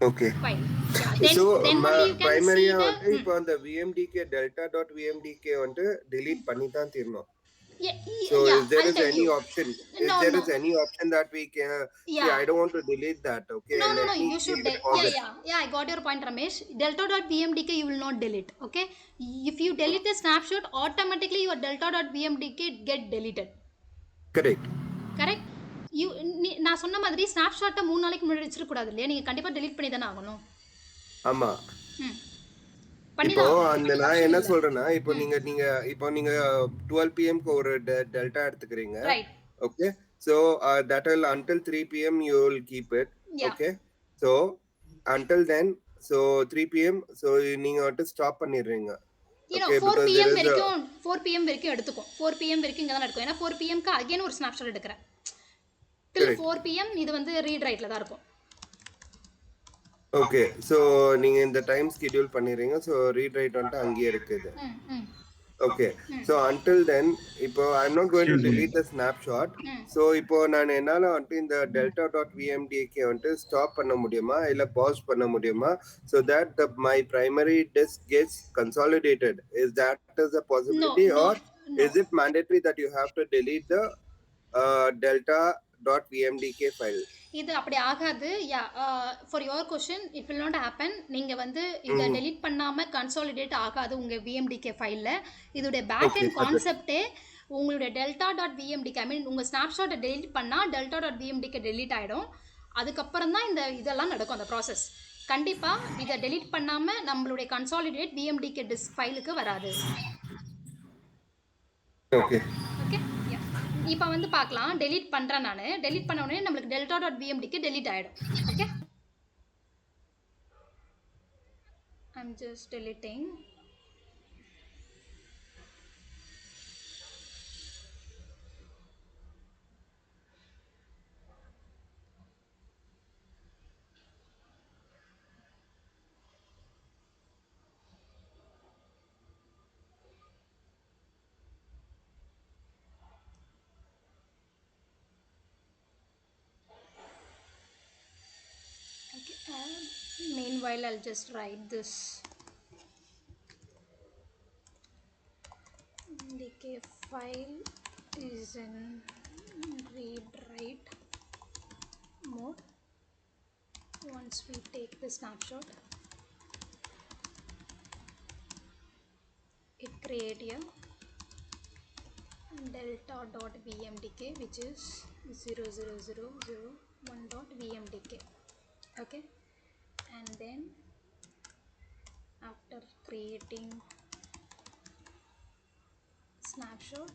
Okay. file. Yeah, then So only you can primary see the இப்போ அந்த vmdk delta.vmdk வந்து delete பண்ணி தான் தீரணும். So yeah, if there I'll is tell any you. option, No, no. any option that we can see, Yeah. I don't want to delete that. Okay, No, let me you should. create a format. Yeah, I got your point, Ramesh. Delta.vmdk you will not delete. Okay, if you delete the snapshot, automatically your delta.vmdk get deleted. Correct. Correct? நான் சொன்ன மாதிரி ஸ்னாப்ஷாட்டை 3 நாளைக்கு முன்னாடி வச்சிருக்கூடாது இல்லையா, நீங்கள் கண்டிப்பாக delete பண்ணி தானே ஆகணும். ஆமா. ம் பண்ணி இப்போ தான் அந்த ஆகணும். நான் Option என்ன இல்ல. சொல்றேன்னா இப்போ நீங்க 12 pm க்கு ஒரு டெல்டா எடுத்துக்கிறீங்க. Right. Okay, so that will until 3 pm you will keep it. Yeah. Okay, so until then, so 3 pm, so நீங்க வந்து ஸ்டாப் பண்ணிடுறீங்க. You know, Okay, 4 because pm there is a வரைக்கும் 4 pm வரைக்கும் எடுத்துக்கும். 4 pm வரைக்கும் இங்கே தான் எடுக்கும். ஏன்னா 4 pm க்கு அகைன் ஒரு ஸ்னாப்ஷாட் எடுக்கிறேன். Till correct. 4 pm இது வந்து ரீட் ரைட்டில் தான் இருக்கும். ஓகே, ஸோ நீங்க இந்த டைம் ஸ்கெடியூல் பண்ணிடுறீங்க. ஸோ ரீட் ரைட் வந்துட்டு அங்கேயே இருக்குது. ஓகே, ஸோ அன்டில் தென் இப்போ I am not going to delete the snapshot. So இப்போ நான் என்னால் வந்துட்டு இந்த delta.vmdk வந்துட்டு ஸ்டாப் பண்ண முடியுமா இல்லை பாஸ் பண்ண முடியுமா? So that my primary disk gets consolidated. Is that is a possibility? No. Or is it mandatory that you have to delete the delta.vmdk file? இது அப்படி ஆகாது. யா for your question it will not happen. நீங்கள் வந்து இதை delete பண்ணாமல் consolidate ஆகாது உங்கள் விஎம்டிகே ஃபைலில். இதோடைய பேக் அண்ட் கான்செப்டே உங்களுடைய delta.vmdk, ஐ மீன் உங்கள் ஸ்னாப்ஷாட்டை டெலிட் பண்ணால் delta.vmdk டெலிட் ஆகிடும். அதுக்கப்புறம் தான் இதெல்லாம் நடக்கும் அந்த ப்ராசஸ். கண்டிப்பாக இதை டெலிட் பண்ணாமல் நம்மளுடைய கன்சாலிடேட் விஎம்டிகே டிஸ்க் ஃபைலுக்கு வராது. ஓகே ஓகே, இப்போ வந்து பார்க்கலாம். டெலிட் பண்ணுறேன் நான். டெலிட் பண்ண உடனே நம்மளுக்கு delta.vmdk டெலிட் ஆகிடும். Okay, I'm just deleting. Okay, meanwhile I'll just write this. DK file is in read write mode. Once we take the snapshot, it create a delta.vmdk which is 00001.vmdk. okay, and then after creating snapshot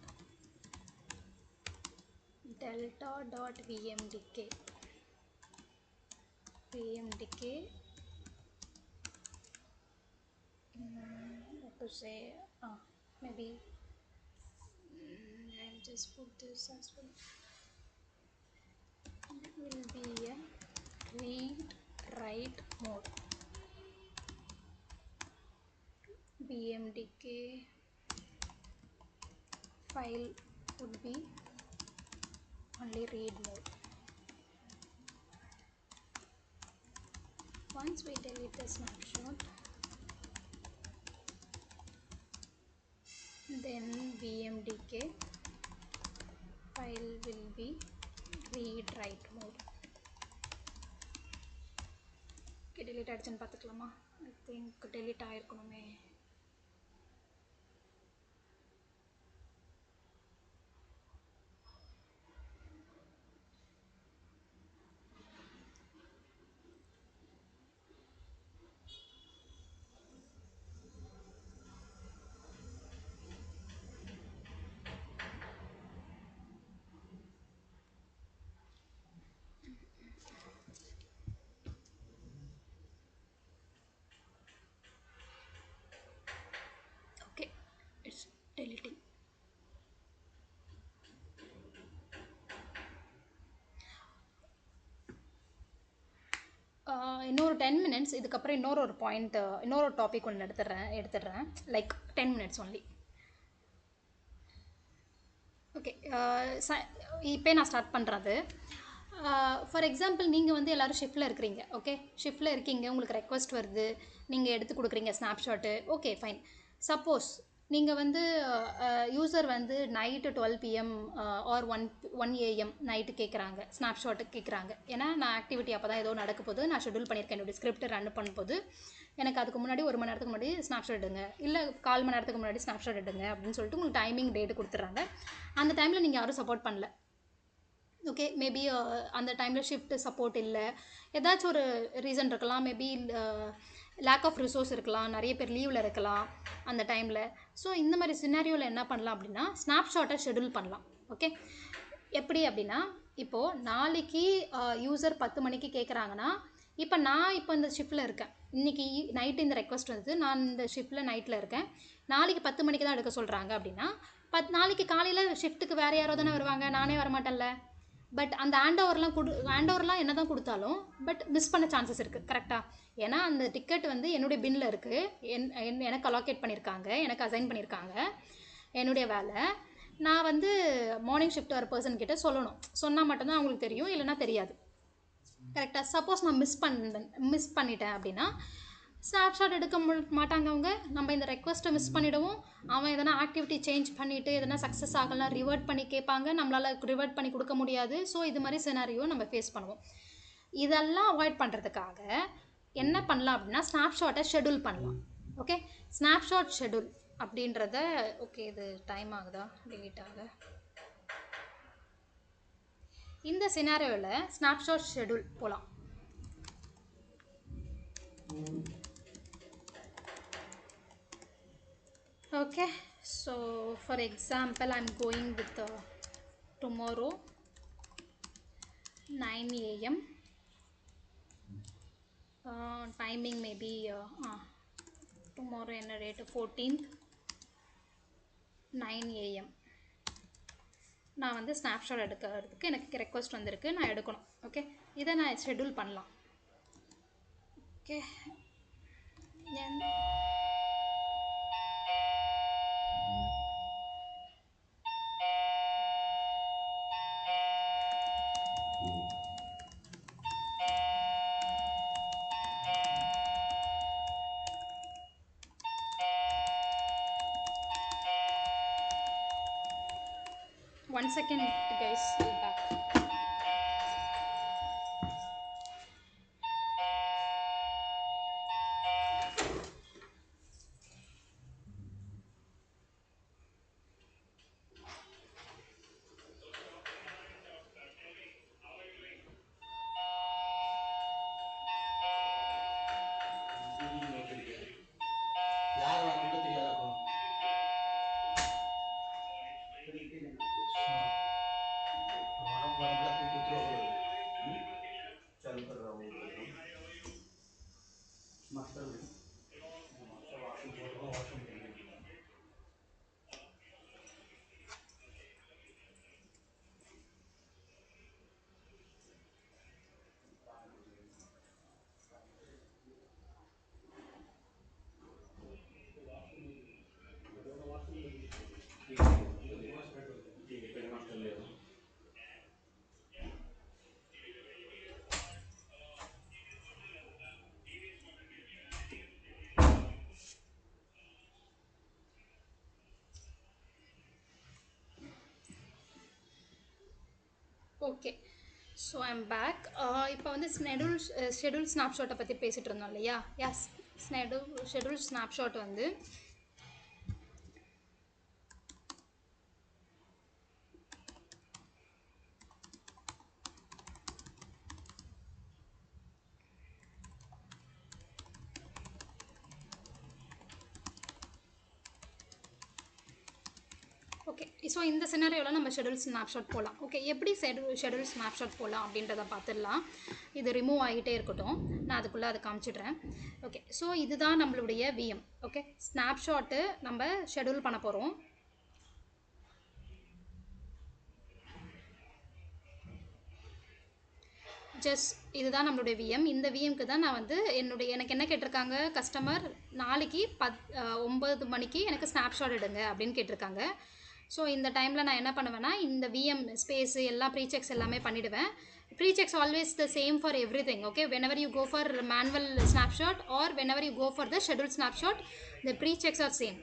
delta.vmdk what to say, maybe I'll just put this as well. It will be a read write mode. vmdk file would be only read mode. Once we delete the snapshot, then vmdk file will be read write mode. Okay, delete ஆயிடுச்சுன்னு பார்த்துக்கலாமா? I think delete ஆயிருக்கணுமே. Okay, it's deleting. இன்னொரு 10 minutes இதுக்கப்புறம் இன்னொரு point, இன்னொரு topic ஒன்று எடுத்துடுறேன் like 10 minutes only. Okay, இப்போ நான் start பண்ணுறது. ஃபார் எக்ஸாம்பிள் நீங்கள் வந்து எல்லோரும் ஷிஃப்ட்டில் இருக்கிறீங்க. ஓகே, ஷிஃப்ட்டில் இருக்கீங்க, உங்களுக்கு ரெக்வஸ்ட் வருது, நீங்கள் எடுத்து கொடுக்குறீங்க ஸ்னாப்ஷாட்டு. Okay fine. சப்போஸ் நீங்கள் வந்து யூசர் வந்து night 12 PM or 1 AM night கேட்குறாங்க, ஸ்னாப்ஷாட்டு கேட்குறாங்க. ஏன்னா நான் ஆக்டிவிட்டி அப்போ தான் ஏதோ நடக்க போது, நான் ஷெட்யூல் பண்ணியிருக்கேன் என்னுடைய ஸ்கிரிப்ட் ரன் பண்ணும்போது. எனக்கு அதுக்கு முன்னாடி 1 மணி நேரத்துக்கு முன்னாடி ஸ்னாப்ஷாட் எடுங்க, இல்லை 1/4 மணி நேரத்துக்கு முன்னாடி ஸ்னாப்ஷாட் எடுங்க அப்படின்னு சொல்லிட்டு உங்களுக்கு டைமிங் டேட்டு கொடுத்துட்றாங்க. அந்த டைமில் நீங்கள் யாரும் சப்போர்ட் பண்ணல. ஓகே, மேபி அந்த டைமில் ஷிஃப்ட் சப்போர்ட் இல்லை, ஏதாச்சும் ஒரு ரீசன் இருக்கலாம். மேபி லேக் ஆஃப் ரிசோர்ஸ் இருக்கலாம், நிறைய பேர் லீவில் இருக்கலாம் அந்த டைமில். ஸோ இந்த மாதிரி சினாரியோவில் என்ன பண்ணலாம் அப்படின்னா ஸ்னாப்ஷாட்டை ஷெட்யூல் பண்ணலாம். ஓகே, எப்படி அப்படின்னா இப்போது நாளைக்கு யூசர் 10 மணிக்கு கேட்குறாங்கன்னா, நான் இந்த ஷிஃப்ட்டில் இருக்கேன், இன்றைக்கி நைட்டு இந்த ரெக்வஸ்ட் வந்து நான் இந்த ஷிஃப்ட்டில் நைட்டில் இருக்கேன், நாளைக்கு 10 மணிக்கு தான் எடுக்க சொல்கிறாங்க அப்படின்னா நாளைக்கு காலையில் ஷிஃப்ட்டுக்கு வேறு யாரோ தானே வருவாங்க, நானே வரமாட்டேன்ல. பட் அந்த ஹேண்டோவர்லாம் என்ன தான் கொடுத்தாலும் பட் மிஸ் பண்ண சான்சஸ் இருக்குது. கரெக்டாக? ஏன்னா அந்த டிக்கெட் வந்து என்னுடைய பின்னில் இருக்குது, எனக்கு அலோகேட் பண்ணியிருக்காங்க, எனக்கு அசைன் பண்ணியிருக்காங்க என்னுடைய வேலை. நான் வந்து மார்னிங் ஷிஃப்ட் வர பர்சன் கிட்ட சொல்லணும், சொன்னால் மட்டும்தான் அவங்களுக்கு தெரியும், இல்லைன்னா தெரியாது. கரெக்டாக? சப்போஸ் நான் மிஸ் பண்ணிட்டேன் அப்படின்னா ஸ்னாப்ஷாட் எடுக்க மாட்டாங்க அவங்க. நம்ம இந்த ரெக்வஸ்ட்டை மிஸ் பண்ணிவிடுவோம். அவன் எதனா ஆக்டிவிட்டி சேஞ்ச் பண்ணிவிட்டு எதனா சக்ஸஸ் ஆகலாம் ரிவர்ட் பண்ணி கேட்பாங்க, நம்மளால் ரிவர்ட் பண்ணி கொடுக்க முடியாது. ஸோ இது மாதிரி சினாரியோ நம்ம ஃபேஸ் பண்ணுவோம். இதெல்லாம் அவாய்ட் பண்ணுறதுக்காக என்ன பண்ணலாம் அப்படின்னா ஸ்னாப்ஷாட்டை ஷெட்யூல் பண்ணலாம். ஓகே, ஸ்னாப்ஷாட் ஷெட்யூல் அப்படின்றத, ஓகே இது டைம் ஆகுதா, டிலீட் ஆக. இந்த சினாரியோவில் ஸ்னாப்ஷாட் ஷெட்யூல் போகலாம். Okay, so for example I'm going with tomorrow 9 AM timing maybe tomorrow என்ன date 14th 9 AM நான் வந்து ஸ்னாப்ஷாட் எடுக்கிறதுக்கு எனக்கு ரெக்வஸ்ட் வந்திருக்கு, நான் எடுக்கணும். ஓகே, இதை நான் ஷெட்யூல் பண்ணலாம். Okay, one second guys, I'll back. Okay, so I'm back. இப்போ வந்து ஷெட்யூல் ஸ்னாப்ஷாட்டை பற்றி பேசிகிட்டு இருந்தோம் இல்லையா? எஸ், ஷெட்யூல் ஸ்னாப்ஷாட் வந்து ஓகே. ஸோ இந்த சினாரியோவில் நம்ம ஷெட்யூல் ஸ்னாப்ஷாட் போகலாம். ஓகே, எப்படி ஷெட்யூல் ஸ்னாப்ஷாட் போகலாம் அப்படின்றத பார்த்துடலாம். இது ரிமூவ் ஆகிட்டே இருக்கட்டும், நான் அதுக்குள்ளே அதை காமிச்சிடுறேன். ஓகே, ஸோ இதுதான் நம்மளுடைய விஎம். ஓகே, ஸ்னாப்ஷாட்டு நம்ம ஷெட்யூல் பண்ண போகிறோம். ஜஸ்ட் இதுதான் நம்மளுடைய விஎம். இந்த விஎம்க்கு தான் நான் வந்து எனக்கு என்ன கேட்டிருக்காங்க, கஸ்டமர் நாளைக்கு 9 மணிக்கு எனக்கு ஸ்னாப்ஷாட் எடுங்க அப்படின்னு கேட்டிருக்காங்க. ஸோ இந்த டைமில் நான் என்ன பண்ணுவேன்னா இந்த விஎம் ஸ்பேஸு எல்லாம் ப்ரீசெக்ஸ் எல்லாமே பண்ணிவிடுவேன். Pre-checks always the same for everything. Okay, whenever you go for manual snapshot or whenever you go for the scheduled snapshot, the pre-checks are same.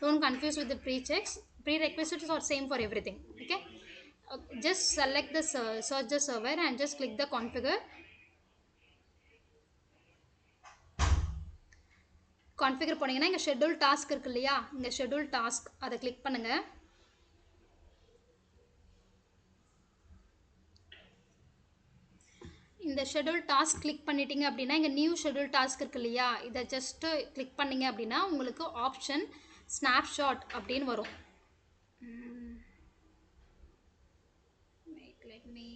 Don't confuse with the pre-checks. Prerequisites are same for everything. Okay, just select the search the server and just click the configure. Configure போனீங்கன்னா இங்கே schedule task இருக்கு இல்லையா, இங்கே schedule task அதை click பண்ணுங்க. இந்த schedule task click பண்ணிட்டீங்க அப்படின்னா இங்கே நியூ ஷெட்யூல் டாஸ்க் இருக்கு இல்லையா, இதை ஜஸ்ட்டு கிளிக் பண்ணீங்க அப்படின்னா உங்களுக்கு ஆப்ஷன் ஸ்னாப்ஷாட் அப்படின்னு வரும். Let me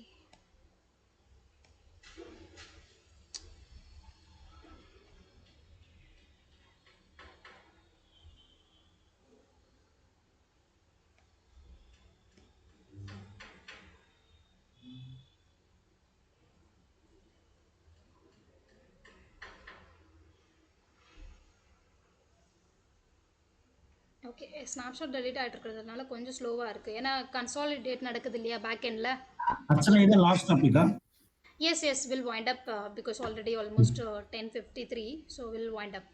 okay, snapshot delete ஆகிட்டு இருக்கிறதுனால கொஞ்சம் ஸ்லோவாக இருக்குது, ஏன்னா கன்சாலிடேட் நடக்குது இல்லையா பேக் எண்டில். அர்ச்சனா இது last டாபிக்கா? Yes, we'll wind up because already almost 10:53, so we'll wind up.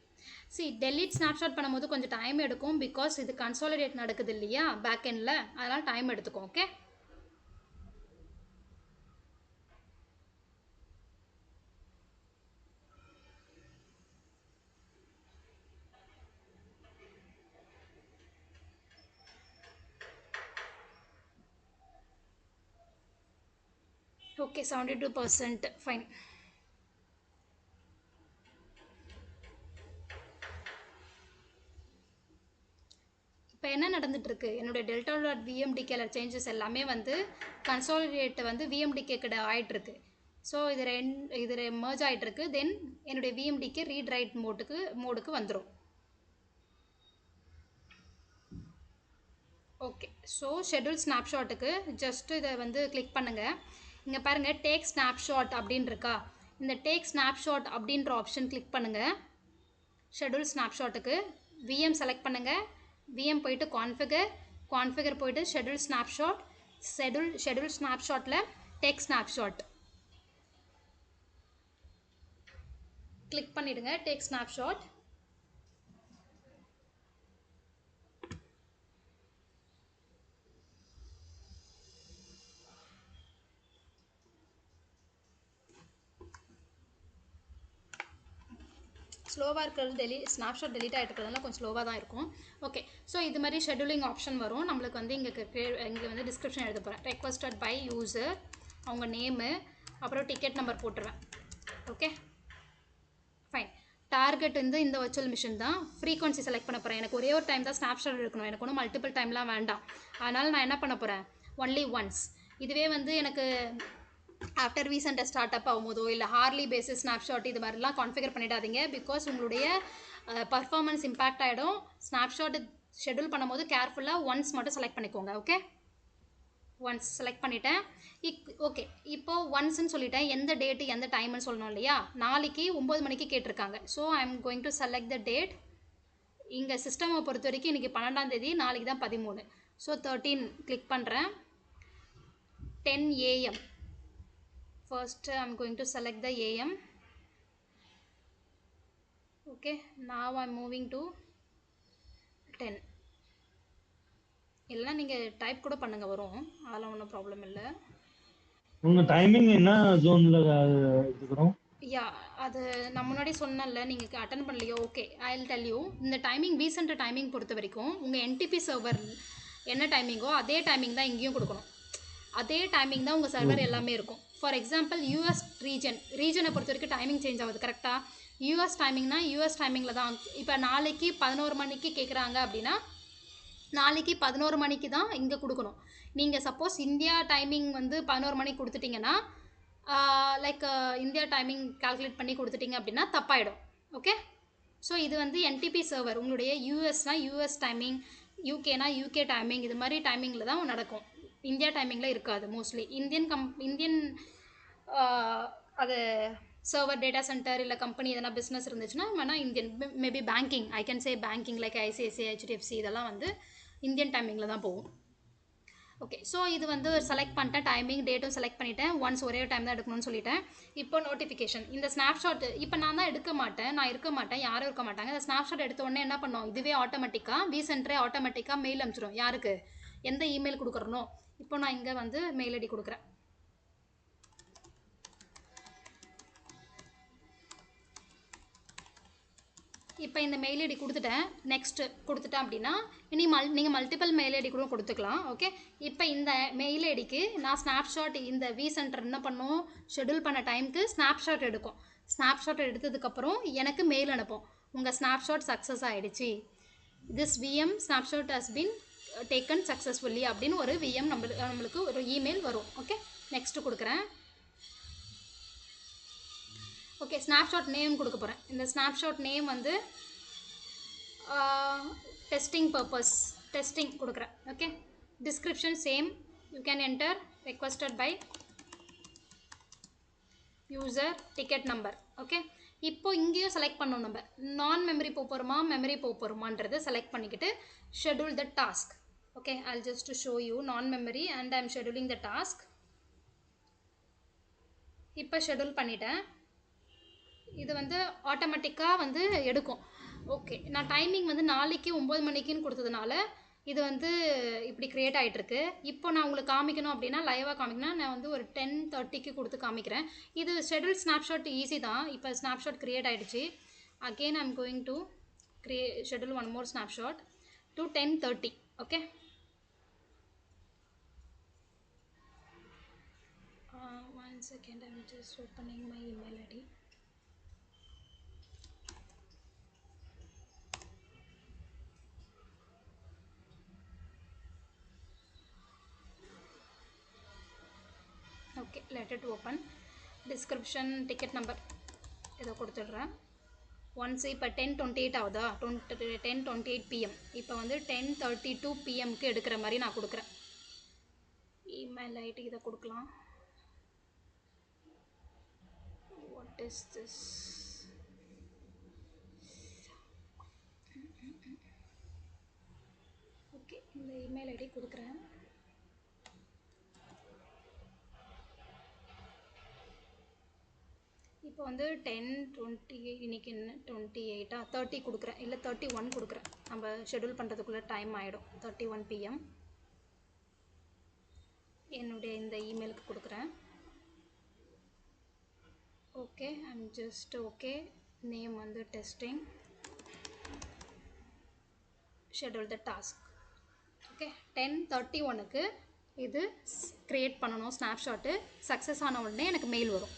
See, delete snapshot பண்ணும்போது கொஞ்சம் டைம் எடுக்கும் பிகாஸ் இது கன்சாலிடேட் நடக்குது இல்லையா பேக் எண்டில், அதனால் டைம் எடுத்துக்கும். Okay, okay 72% fine. இப்போ என்ன நடந்துட்டுருக்கு, என்னுடைய டெல்டா டாட் விஎம்டிகேல சேஞ்சஸ் எல்லாமே வந்து கன்சாலிடேட் வந்து விஎம்டிகே கிட்ட ஆகிட்டுருக்கு. ஸோ இது மர்ஜ் ஆகிட்டுருக்கு. தென் என்னுடைய விஎம்டிகே ரீட் ரைட் மோடுக்கு வந்துடும். ஓகே, ஸோ ஷெட்யூல் ஸ்னாப்ஷாட்டுக்கு ஜஸ்ட் இதை வந்து கிளிக் பண்ணுங்கள். இங்கே பாருங்கள் டேக் ஸ்னாப்ஷாட் அப்படின்னு இருக்கா, இந்த டேக் ஸ்னாப்ஷாட் அப்படின்ற ஆப்ஷன் கிளிக் பண்ணுங்கள். ஷெட்யூல் ஸ்னாப்ஷாட்டுக்கு விஎம் செலக்ட் பண்ணுங்கள். விஎம் போயிட்டு கான்ஃபிகர் போயிட்டு ஷெட்யூல் ஸ்னாப்ஷாட், ஷெட்யூல் ஸ்னாப்ஷாட்டில் டேக் ஸ்னாப்ஷாட் கிளிக் பண்ணிவிடுங்க. Take snapshot. ஸ்லோவாக இருக்கிறது ஸ்னாப்ஷாட் டெலிட் ஆகிட்டு இருக்கிறதுனால கொஞ்சம் ஸ்லோவாக தான் இருக்கும். ஓகே, ஸோ இது மாதிரி ஷெட்யூலிங் ஆப்ஷன் வரும். நம்மளுக்கு வந்து இங்கே வந்து டிஸ்கிரிப்ஷன் எழுத போகிறேன். ரெக்வஸ்டட் பை யூசர், அவங்க நேமு, அப்புறம் டிக்கெட் நம்பர் போட்டுருவேன். Okay fine. டார்கெட் வந்து இந்த வர்ச்சுவல் மிஷின் தான். ஃப்ரீக்வன்சி செலக்ட் பண்ண போகிறேன். எனக்கு ஒரே ஒரு டைம் தான் ஸ்னாப்ஷாட் எடுக்கணும், எனக்கு ஒன்றும் மல்டிபிள் டைம்லாம் வேண்டாம். அதனால் நான் என்ன பண்ண போகிறேன், ஒன்லி ஒன்ஸ். இதுவே வந்து எனக்கு ஆஃப்டர் ரீசெண்டாக ஸ்டார்ட் அப் ஆகும்போதோ இல்லை ஹார்லி பேசிஸ் ஸ்னாப்ஷாட் இது மாதிரிலாம் கான்ஃபிகர் பண்ணிடாதீங்க. பிகாஸ் உங்களுடைய பர்ஃபார்மன்ஸ் இம்பேக்ட் ஆகிடும். ஸ்னாப்ஷாட் ஷெட்யூல் பண்ணும்போது கேர்ஃபுல்லாக ஒன்ஸ் மட்டும் செலக்ட் பண்ணிக்கோங்க. ஓகே, ஒன்ஸ் செலக்ட் பண்ணிட்டேன். ஓகே, இப்போது ஒன்ஸ்ன்னு சொல்லிட்டேன். எந்த டேட்டு எந்த டைம்னு சொல்லணும் இல்லையா, நாளைக்கு 9 மணிக்கு கேட்டிருக்காங்க. So I am going to select the date. இங்கே சிஸ்டமை பொறுத்த வரைக்கும் இன்றைக்கி 12ஆம் தேதி, நாளைக்கு தான் 13. ஸோ 13 கிளிக் பண்ணுறேன். 10 AM. First I'm going to select the AM. Okay, now I'm moving to 10. இல்லைனா நீங்கள் டைப் கூட பண்ணுங்க, வரும், அதெல்லாம் ஒன்றும் ப்ராப்ளம் இல்லை. உங்கள் டைமிங் என்ன ஜோனில் இருக்கிறோம்? யா, அது நான் முன்னாடி சொன்னேன்ல, நீங்கள் அட்டன் பண்ணலையோ. Okay, I will tell you. இந்த டைமிங் ரீசெண்ட் டைமிங் பொறுத்த வரைக்கும் உங்கள் என்டிபி சர்வர் என்ன டைமிங்கோ அதே டைமிங் தான் இங்கேயும் கொடுக்கணும். அதே டைமிங் தான் உங்கள் சர்வர் எல்லாமே இருக்கும். ஃபார் எக்ஸாம்பிள் யூஎஸ் ரீஜனை பொறுத்த வரைக்கும் டைமிங் சேஞ்ச் ஆகுது கரெக்டாக. யூஎஸ் டைமிங்னா யூஎஸ் டைமிங்கில் தான். இப்போ நாளைக்கு 11 மணிக்கு கேட்குறாங்க அப்படின்னா நாளைக்கு 11 மணிக்கு தான் இங்கே கொடுக்கணும். நீங்கள் சப்போஸ் இந்தியா டைமிங் வந்து 11 மணிக்கு கொடுத்துட்டிங்கன்னா லைக் இந்தியா டைமிங் கால்குலேட் பண்ணி கொடுத்துட்டிங்க அப்படின்னா தப்பாயிடும். ஓகே, ஸோ இது வந்து என்டிபி சர்வர். உங்களுடைய யூஎஸ்னால் யூஎஸ் டைமிங், யூகேனா யூகே டைமிங், இது மாதிரி டைமிங்கில் தான் நடக்கும். இந்தியா டைமிங்கில் இருக்காது மோஸ்ட்லி. இந்தியன் அது சர்வர் டேட்டா சென்டர் இல்லை கம்பெனி எதனா பிஸ்னஸ் இருந்துச்சுன்னா வேணால் Indian, maybe banking, I can say banking like ICICI, HDFC, இதெல்லாம் வந்து இந்தியன் டைமிங்கில் தான் போகும். ஓகே, ஸோ இது வந்து செலக்ட் பண்ணிட்டேன், டைமிங் டேட்டும் செலக்ட் பண்ணிட்டேன். ஒன்ஸ் ஒரே டைம் தான் எடுக்கணும்னு சொல்லிட்டேன். இப்போ நோட்டிஃபிகேஷன், இந்த ஸ்னாப்ஷாட் இப்போ நான் தான் எடுக்க மாட்டேன், நான் இருக்க மாட்டேன், யாரும் இருக்க மாட்டாங்க. இந்த ஸ்னாப்ஷாட் எடுத்த உடனே என்ன பண்ணோம், இதுவே ஆட்டோமேட்டிக்காக விசென்டரே ஆட்டோமேட்டிக்காக மெயில் அனுப்பிச்சிடும். யாருக்கு எந்த இமெயில் கொடுக்குறனோ. இப்போ நான் இங்கே வந்து மெயில் ஐடி கொடுக்குறேன். இப்போ இந்த மெயில் ஐடி கொடுத்துட்டேன், நெக்ஸ்ட் கொடுத்துட்டேன் அப்படின்னா இனி நீங்கள் மல்டிபிள் மெயில் ஐடி கூட கொடுத்துக்கலாம். ஓகே, இப்போ இந்த மெயில் ஐடிக்கு நான் ஸ்னாப்ஷாட் இந்த விசென்டர் என்ன பண்ணும், ஷெடியூல் பண்ண டைமுக்கு ஸ்னாப்ஷாட் எடுக்கும். ஸ்னாப்ஷாட் எடுத்ததுக்கப்புறம் எனக்கு மெயில் அனுப்பும், உங்கள் ஸ்னாப்ஷாட் சக்ஸஸ் ஆகிடுச்சு, this VM snapshot has been taken successfully அப்படின்னு ஒரு விஎம் நம்மளுக்கு ஒரு இமெயில் வரும். ஓகே, நெக்ஸ்ட்டு கொடுக்குறேன். ஓகே, ஸ்னாப்ஷாட் நேம் கொடுக்க போகிறேன். இந்த ஸ்னாப்ஷாட் நேம் வந்து டெஸ்டிங் பர்பஸ், டெஸ்டிங் கொடுக்குறேன். Okay, description same, you can enter requested by user ticket number. Okay, இப்போ இங்கேயும் செலக்ட் பண்ணணும், நம்ம நான் மெமரி போகிறோமா மெமரி போகிறோமான்றதை செலக்ட் பண்ணிக்கிட்டு schedule the task. Okay, I'll just show you நான் memory and I'm scheduling the task. இப்போ ஷெடியூல் பண்ணிட்டேன். இது வந்து ஆட்டோமேட்டிக்காக வந்து எடுக்கும். ஓகே, நான் டைமிங் வந்து நாளைக்கு 9 மணிக்குன்னு கொடுத்ததுனால இது வந்து இப்படி க்ரியேட் ஆகிட்டுருக்கு. இப்போ நான் உங்களுக்கு காமிக்கணும் அப்படின்னா, லைவாக காமிக்கணும், நான் வந்து ஒரு 10:30க்கு கொடுத்து காமிக்கிறேன். இது ஷெடியூல் ஸ்னாப்ஷாட் ஈஸி தான். இப்போ ஸ்னாப்ஷாட் க்ரியேட் ஆகிடுச்சு. Again I'm going to schedule one more snapshot to 10:30. Okay, one second, I'm just opening my email ID. Okay, let it open. Description ticket number இதை கொடுத்துட்றேன். ஒன்ஸ் இப்போ 10:28 ஆகுதா, 10:28 PM. இப்போ வந்து 10:32 PMக்கு எடுக்கிற மாதிரி நான் கொடுக்குறேன். இமெயில் ஐடி இதை கொடுக்கலாம். What is this? ஓகே, இந்த இமெயில் ஐடி கொடுக்குறேன். இப்போ வந்து 10:20, இன்றைக்கி என்ன 28 30 கொடுக்குறேன், இல்லை 31 கொடுக்குறேன். நம்ம ஷெடியூல் பண்ணுறதுக்குள்ளே டைம் ஆகிடும். 31 PM என்னுடைய இந்த இமெயிலுக்கு கொடுக்குறேன். Okay, I'm just okay, name வந்து testing, schedule the task. Okay, 10:31க்கு இது க்ரியேட் பண்ணணும். ஸ்னாப்ஷாட்டு சக்ஸஸ் ஆன உடனே எனக்கு மெயில் வரும்.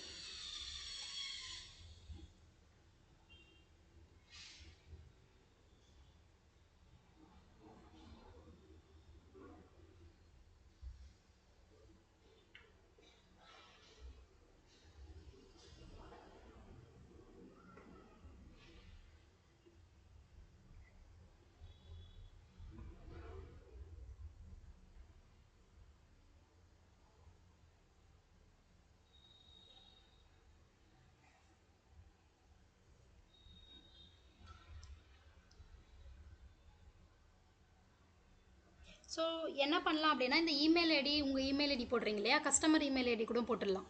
ஸோ என்ன பண்ணலாம் அப்படின்னா, இந்த இமெயில் ஐடி, உங்கள் இமெயில் ஐடி போடுறீங்க இல்லையா, கஸ்டமர் இமெயில் ஐடி கூட போட்டுடலாம்.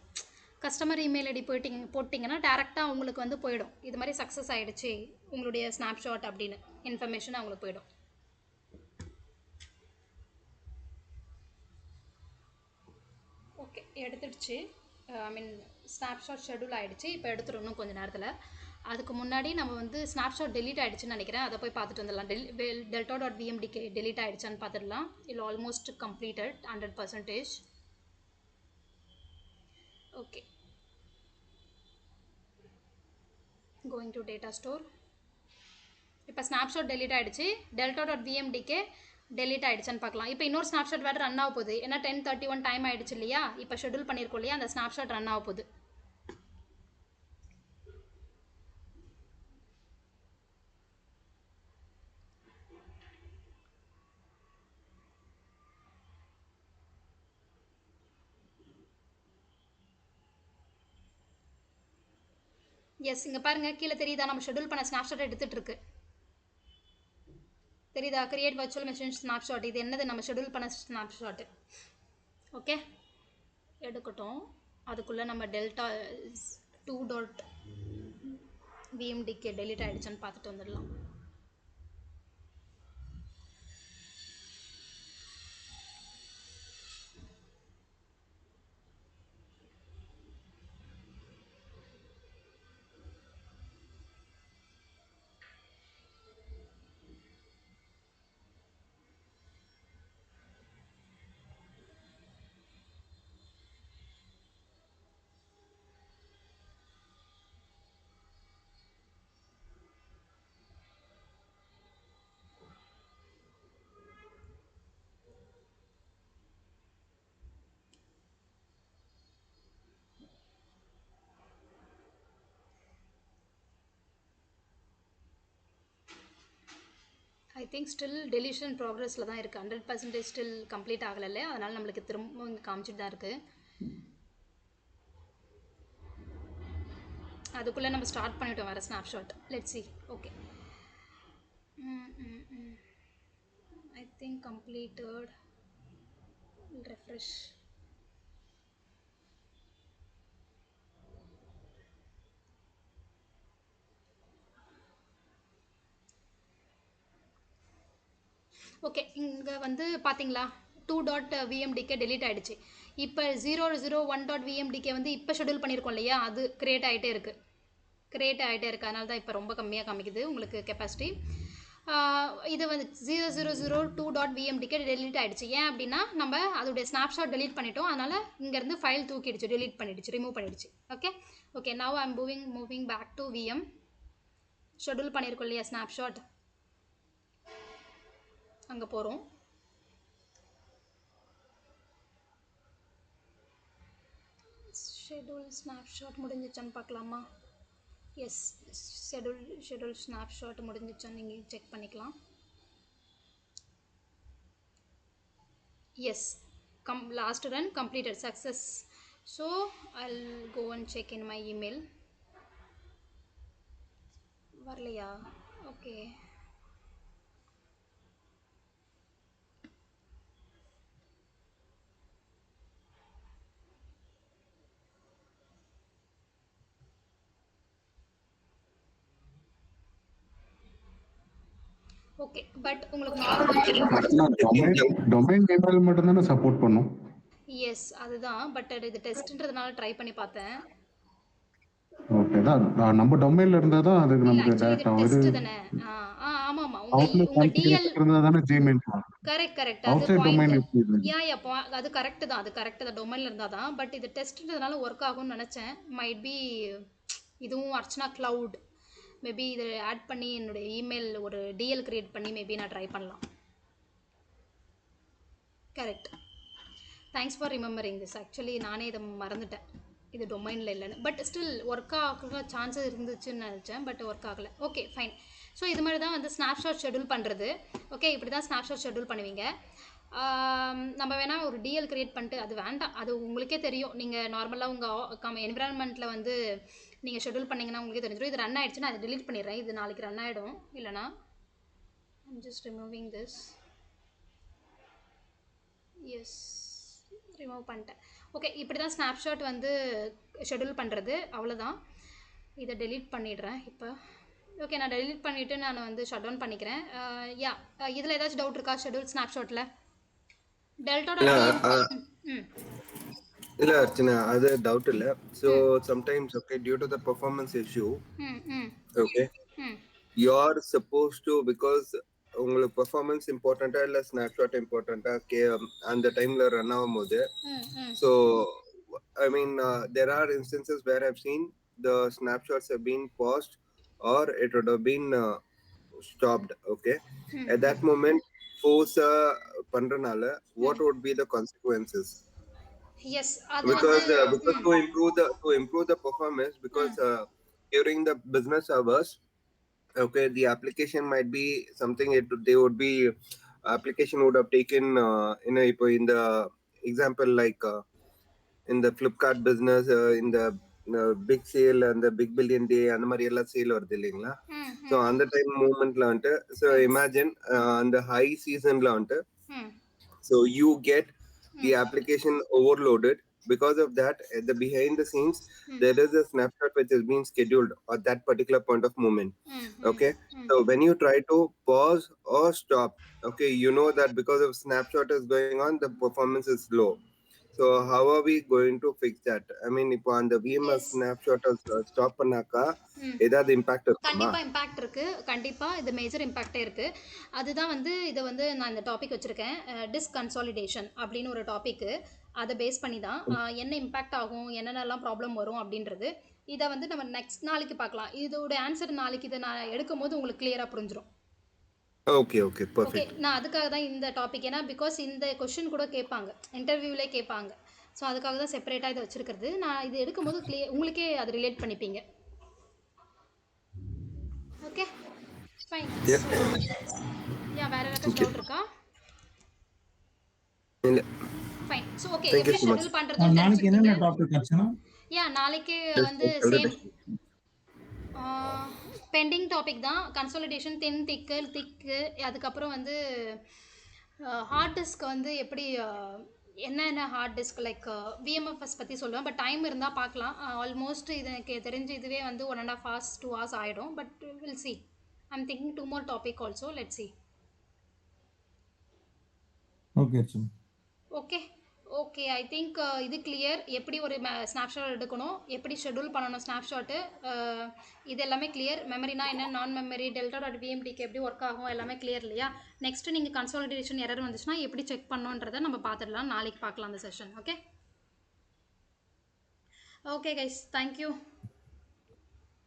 கஸ்டமர் இமெயில் ஐடி போட்டிங்கன்னா டேரெக்டாக உங்களுக்கு வந்து போயிடும், இது மாதிரி சக்ஸஸ் ஆகிடுச்சு உங்களுடைய ஸ்னாப்ஷாட் அப்படின்னு இன்ஃபர்மேஷன் அவங்களுக்கு போயிடும். ஓகே, எடுத்துடுச்சு. ஐ மீன் ஸ்னாப்ஷாட் ஷெடியூல் ஆகிடுச்சு. இப்போ எடுத்துடணும் கொஞ்சம் நேரத்தில். அதுக்கு முன்னாடி நம்ம வந்து ஸ்னாப்ஷாட் டெலீட் ஆகிடுச்சுன்னு நினைக்கிறேன், அதை போய் பார்த்துட்டு வந்துடலாம். delta.vmdk டெலீட் ஆகிடுச்சான்னு பார்த்துடலாம். இல்லை almost completed 100%. Okay, going to data store. இப்போ ஸ்னாப்ஷாட் டெலீட் ஆகிடுச்சு. delta.vmdk டெலீட் ஆகிடுச்சான்னு பார்க்கலாம். இப்போ இன்னொரு ஸ்னாப்ஷாட் வேறு ரன் ஆக போகுது. ஏன்னா 10:31 டைம் ஆகிடுச்சு இல்லையா, இப்போ ஷெடியூல் பண்ணியிருக்கோம் இல்லையா, அந்த ஸ்னாப்ஷாட் ரன் ஆக போகுது. எஸ், இங்கே பாருங்கள், கீழே தெரியுதா, நம்ம ஷெடியூல் பண்ண ஸ்னாப்ஷாட் எடுத்துகிட்டு இருக்கு. தெரியுதா? Create virtual machine snapshot. இது என்னது? நம்ம ஷெடியூல் பண்ண ஸ்னாப்ஷாட்டு. ஓகே, எடுக்கட்டும். அதுக்குள்ளே நம்ம டெல்டா 2.vmdk டெலிட் ஆகிடுச்சான்னு பார்த்துட்டு வந்துடலாம். ஐ திங்க் ஸ்டில் டெலிஷன் ப்ராக்ரஸில் தான் இருக்குது. 100% ஸ்டில் கம்ப்ளீட் ஆகலை. அதனால் நம்மளுக்கு திரும்ப இங்கே காமிச்சிட்டு தான் இருக்குது. அதுக்குள்ளே நம்ம ஸ்டார்ட் பண்ணிவிட்டோம் வர snapshot. Let's see. Okay, I think completed. Refresh. Okay, இங்கே வந்து பார்த்தீங்களா 2.vmdk டெலிட் ஆகிடுச்சு. இப்போ 001.vmdk வந்து இப்போ ஷெடியூல் பண்ணியிருக்கோம் இல்லையா, அது க்ரியேட் ஆகிட்டே இருக்குது. அதனால தான் இப்போ ரொம்ப கம்மியாக காமிக்குது உங்களுக்கு கெப்பாசிட்டி. இது வந்து 0002.vmdk டெலிட் ஆகிடுச்சு. ஏன் அப்படின்னா நம்ம அதோடைய ஸ்னாப்ஷாட் டெலிட் பண்ணிட்டோம். அதனால் இங்கேருந்து ஃபைல் தூக்கிடுச்சு, டெலிட் பண்ணிடுச்சு, ரிமூவ் பண்ணிடுச்சு. Okay now I am moving back to VM. Schedule பண்ணியிருக்கோம் இல்லையா ஸ்னாப்ஷாட், அங்கே போகிறோம். ஷெடியூல் ஸ்னாப்ஷாட் முடிஞ்சிச்சான்னு பார்க்கலாமா? எஸ், ஷெடியூல் ஸ்னாப்ஷாட் முடிஞ்சிச்சான்னு நீங்கள் செக் பண்ணிக்கலாம். Yes, last run completed, success. So I'll go and check in my email. வரலையா? Okay, okay. பட் உங்களுக்கு domain name மட்டும் தானே சப்போர்ட் பண்ணும். எஸ், அதுதான். பட் இது டெஸ்ட்ன்றதுனால ட்ரை பண்ணி பார்த்தேன். ஓகே தான், நம்ம டொமைன்ல இருந்தா தான் அதுக்கு நமக்கு டைரக்டா இது டெஸ்ட் தானே. ஆமா உங்க டிஎல் இருந்தா தானே Gmail. Correct. Out side domain எப்படி? அது கரெக்ட் தான். டொமைன்ல இருந்தா தான். பட் இது டெஸ்ட்ன்றதுனால ஒர்க் ஆகும்னு நினைச்சேன். மைட் பி இதுவும் அர்ச்சனா கிளவுட் மேபி இதை ஆட் பண்ணி என்னுடைய இமெயில் ஒரு டிஎல் கிரியேட் பண்ணி மேபி நான் ட்ரை பண்ணலாம். Correct. Thanks for remembering this. Actually நானே இதை மறந்துட்டேன், இது டொமைனில் இல்லைன்னு. பட் ஸ்டில் ஒர்க் ஆக சான்சஸ் இருந்துச்சுன்னு நினச்சேன், பட் ஒர்க் ஆகலை. Okay fine. ஸோ இது மாதிரி தான் வந்து ஸ்னாப்ஷாட் ஷெடியூல் பண்ணுறது. ஓகே, இப்படி தான் ஸ்னாப்ஷாட் ஷெடியூல் பண்ணுவீங்க. நம்ம வேணால் ஒரு டிஎல் க்ரியேட் பண்ணிட்டு, அது வேண்டாம், அது உங்களுக்கே தெரியும். நீங்கள் நார்மலாக உங்கள் என்விரான்மெண்ட்டில் வந்து நீங்கள் ஷெடியூல் பண்ணிங்கன்னா உங்களுக்கே தெரிஞ்சிடும். இது ரன் ஆகிடுச்சுன்னா அதை டெலிட் பண்ணிடுறேன். இது நாளைக்கு ரன் ஆகிடும். இல்லைனா I'm just removing this. Yes, remove பண்ணிட்டேன். ஓகே, இப்படி தான் ஸ்னாப்ஷாட் வந்து ஷெடியூல் பண்ணுறது. அவ்வளோதான். இதை டெலீட் பண்ணிடுறேன் இப்போ. ஓகே, நான் டெலீட் பண்ணிவிட்டு நான் வந்து ஷட் டவுன் பண்ணிக்கிறேன். இதில் ஏதாச்சும் டவுட் இருக்கா ஷெடியூல் ஸ்னாப்ஷாட்டில்? இல்ல அர்ச்சனா, அது டவுட் இல்ல. So sometimes okay, due to the performance issue, okay, you are supposed to, because உங்களுக்கு performance important இல்ல snapshot important அந்த டைம்ல ரன் ஆகும்போது, so I mean there are instances where I've seen the snapshots have been paused or it would have been stopped. Okay, at that moment force பண்றனால what would be the consequences? Yes, because to improve the performance, because during the business hours, okay, the application might be something they would be application would have taken in the example like in the Flipkart business, in the big sale அந்த big billion day அந்த மாதிரி எல்லாம் sale வருது இல்லைங்களா? So அந்த time மூமெண்ட்ல வந்துட்டு so imagine அந்த high சீசன்ல வந்துட்டு so you get the application overloaded. Because of that, at the behind the scenes, there is a snapshot which is being scheduled at that particular point of moment. Okay, so when you try to pause or stop, okay, you know that because of snapshot is going on, the performance is low. So how are we going to fix that? I mean, இப்போ அந்த VMS snapshot stop பண்ணாக்கா ஏதாவது impact இருக்குமா? கண்டிப்பாக impact இருக்குது, கண்டிப்பாக இது major இம்பாக்டே இருக்குது. அதுதான் வந்து இதை வந்து நான் இந்த டாபிக் வச்சுருக்கேன், டிஸ்க் கன்சாலிடேஷன் அப்படின்னு ஒரு டாப்பிக்கு. அதை பேஸ் பண்ணி தான் என்ன இம்பாக்ட் ஆகும், என்னென்னலாம் ப்ராப்ளம் வரும் அப்படின்றது. இதை வந்து நம்ம நெக்ஸ்ட் நாளைக்கு பார்க்கலாம். இதோட ஆன்சர் நாளைக்கு இதை நான் எடுக்கும் போது உங்களுக்கு கிளியராக புரிஞ்சிடும். Okay okay perfect. நான் அதுக்காக தான் இந்த டாபிக், ஏன்னா பிகாஸ் இந்த கொஷின் கூட கேட்பாங்க, இன்டர்வியூலே கேட்பாங்க. ஸோ அதுக்காக தான் செப்பரேட்டாக இதை வச்சுருக்கிறது. நான் இது எடுக்கும்போது உங்களுக்கே அது ரிலேட் பண்ணிப்பீங்க. Okay fine. யா வேற ஏதாவது டவுட் இருக்கா? இல்ல fine. So okay, Thank you எப்படி so much. ஷெட்யூல் பண்ணுறது நாளைக்கு என்னென்ன டாபிக் ஆச்சுன்னா யா நாளைக்கு வந்து சேம் பெண்டிங் டாபிக் தான். கன்சாலிடேஷன், திக்கு, அதுக்கப்புறம் வந்து ஹார்ட் டிஸ்க் வந்து எப்படி என்னென்ன ஹார்ட் டிஸ்க் லைக் விஎம்எஃப்எஸ் பற்றி சொல்லுவேன். பட் டைம் இருந்தால் பார்க்கலாம். ஆல்மோஸ்ட் இது எனக்கு தெரிஞ்சு இதுவே வந்து 1.5 hours 2 hours ஆகிடும். But will see. I'm thinking 2 more topic also. Let see. Okay okay okay I think இது கிளியர். எப்படி ஒரு ஸ்னாப்ஷாட் எடுக்கணும், எப்படி ஷெட்யூல் பண்ணணும் ஸ்னாப்ஷாட்டு, இது எல்லாமே கிளியர். மெமரினா என்ன, நான் மெமரி, delta.vmdk எப்படி ஒர்க் ஆகும், எல்லாமே கிளியர் இல்லையா? நெக்ஸ்ட்டு நீங்கள் கன்சாலிடேஷன் எரர் வந்துச்சுன்னா எப்படி செக் பண்ணணுன்றதை நம்ம பார்த்துடலாம். நாளைக்கு பார்க்கலாம் அந்த session. Okay okay guys, thank you.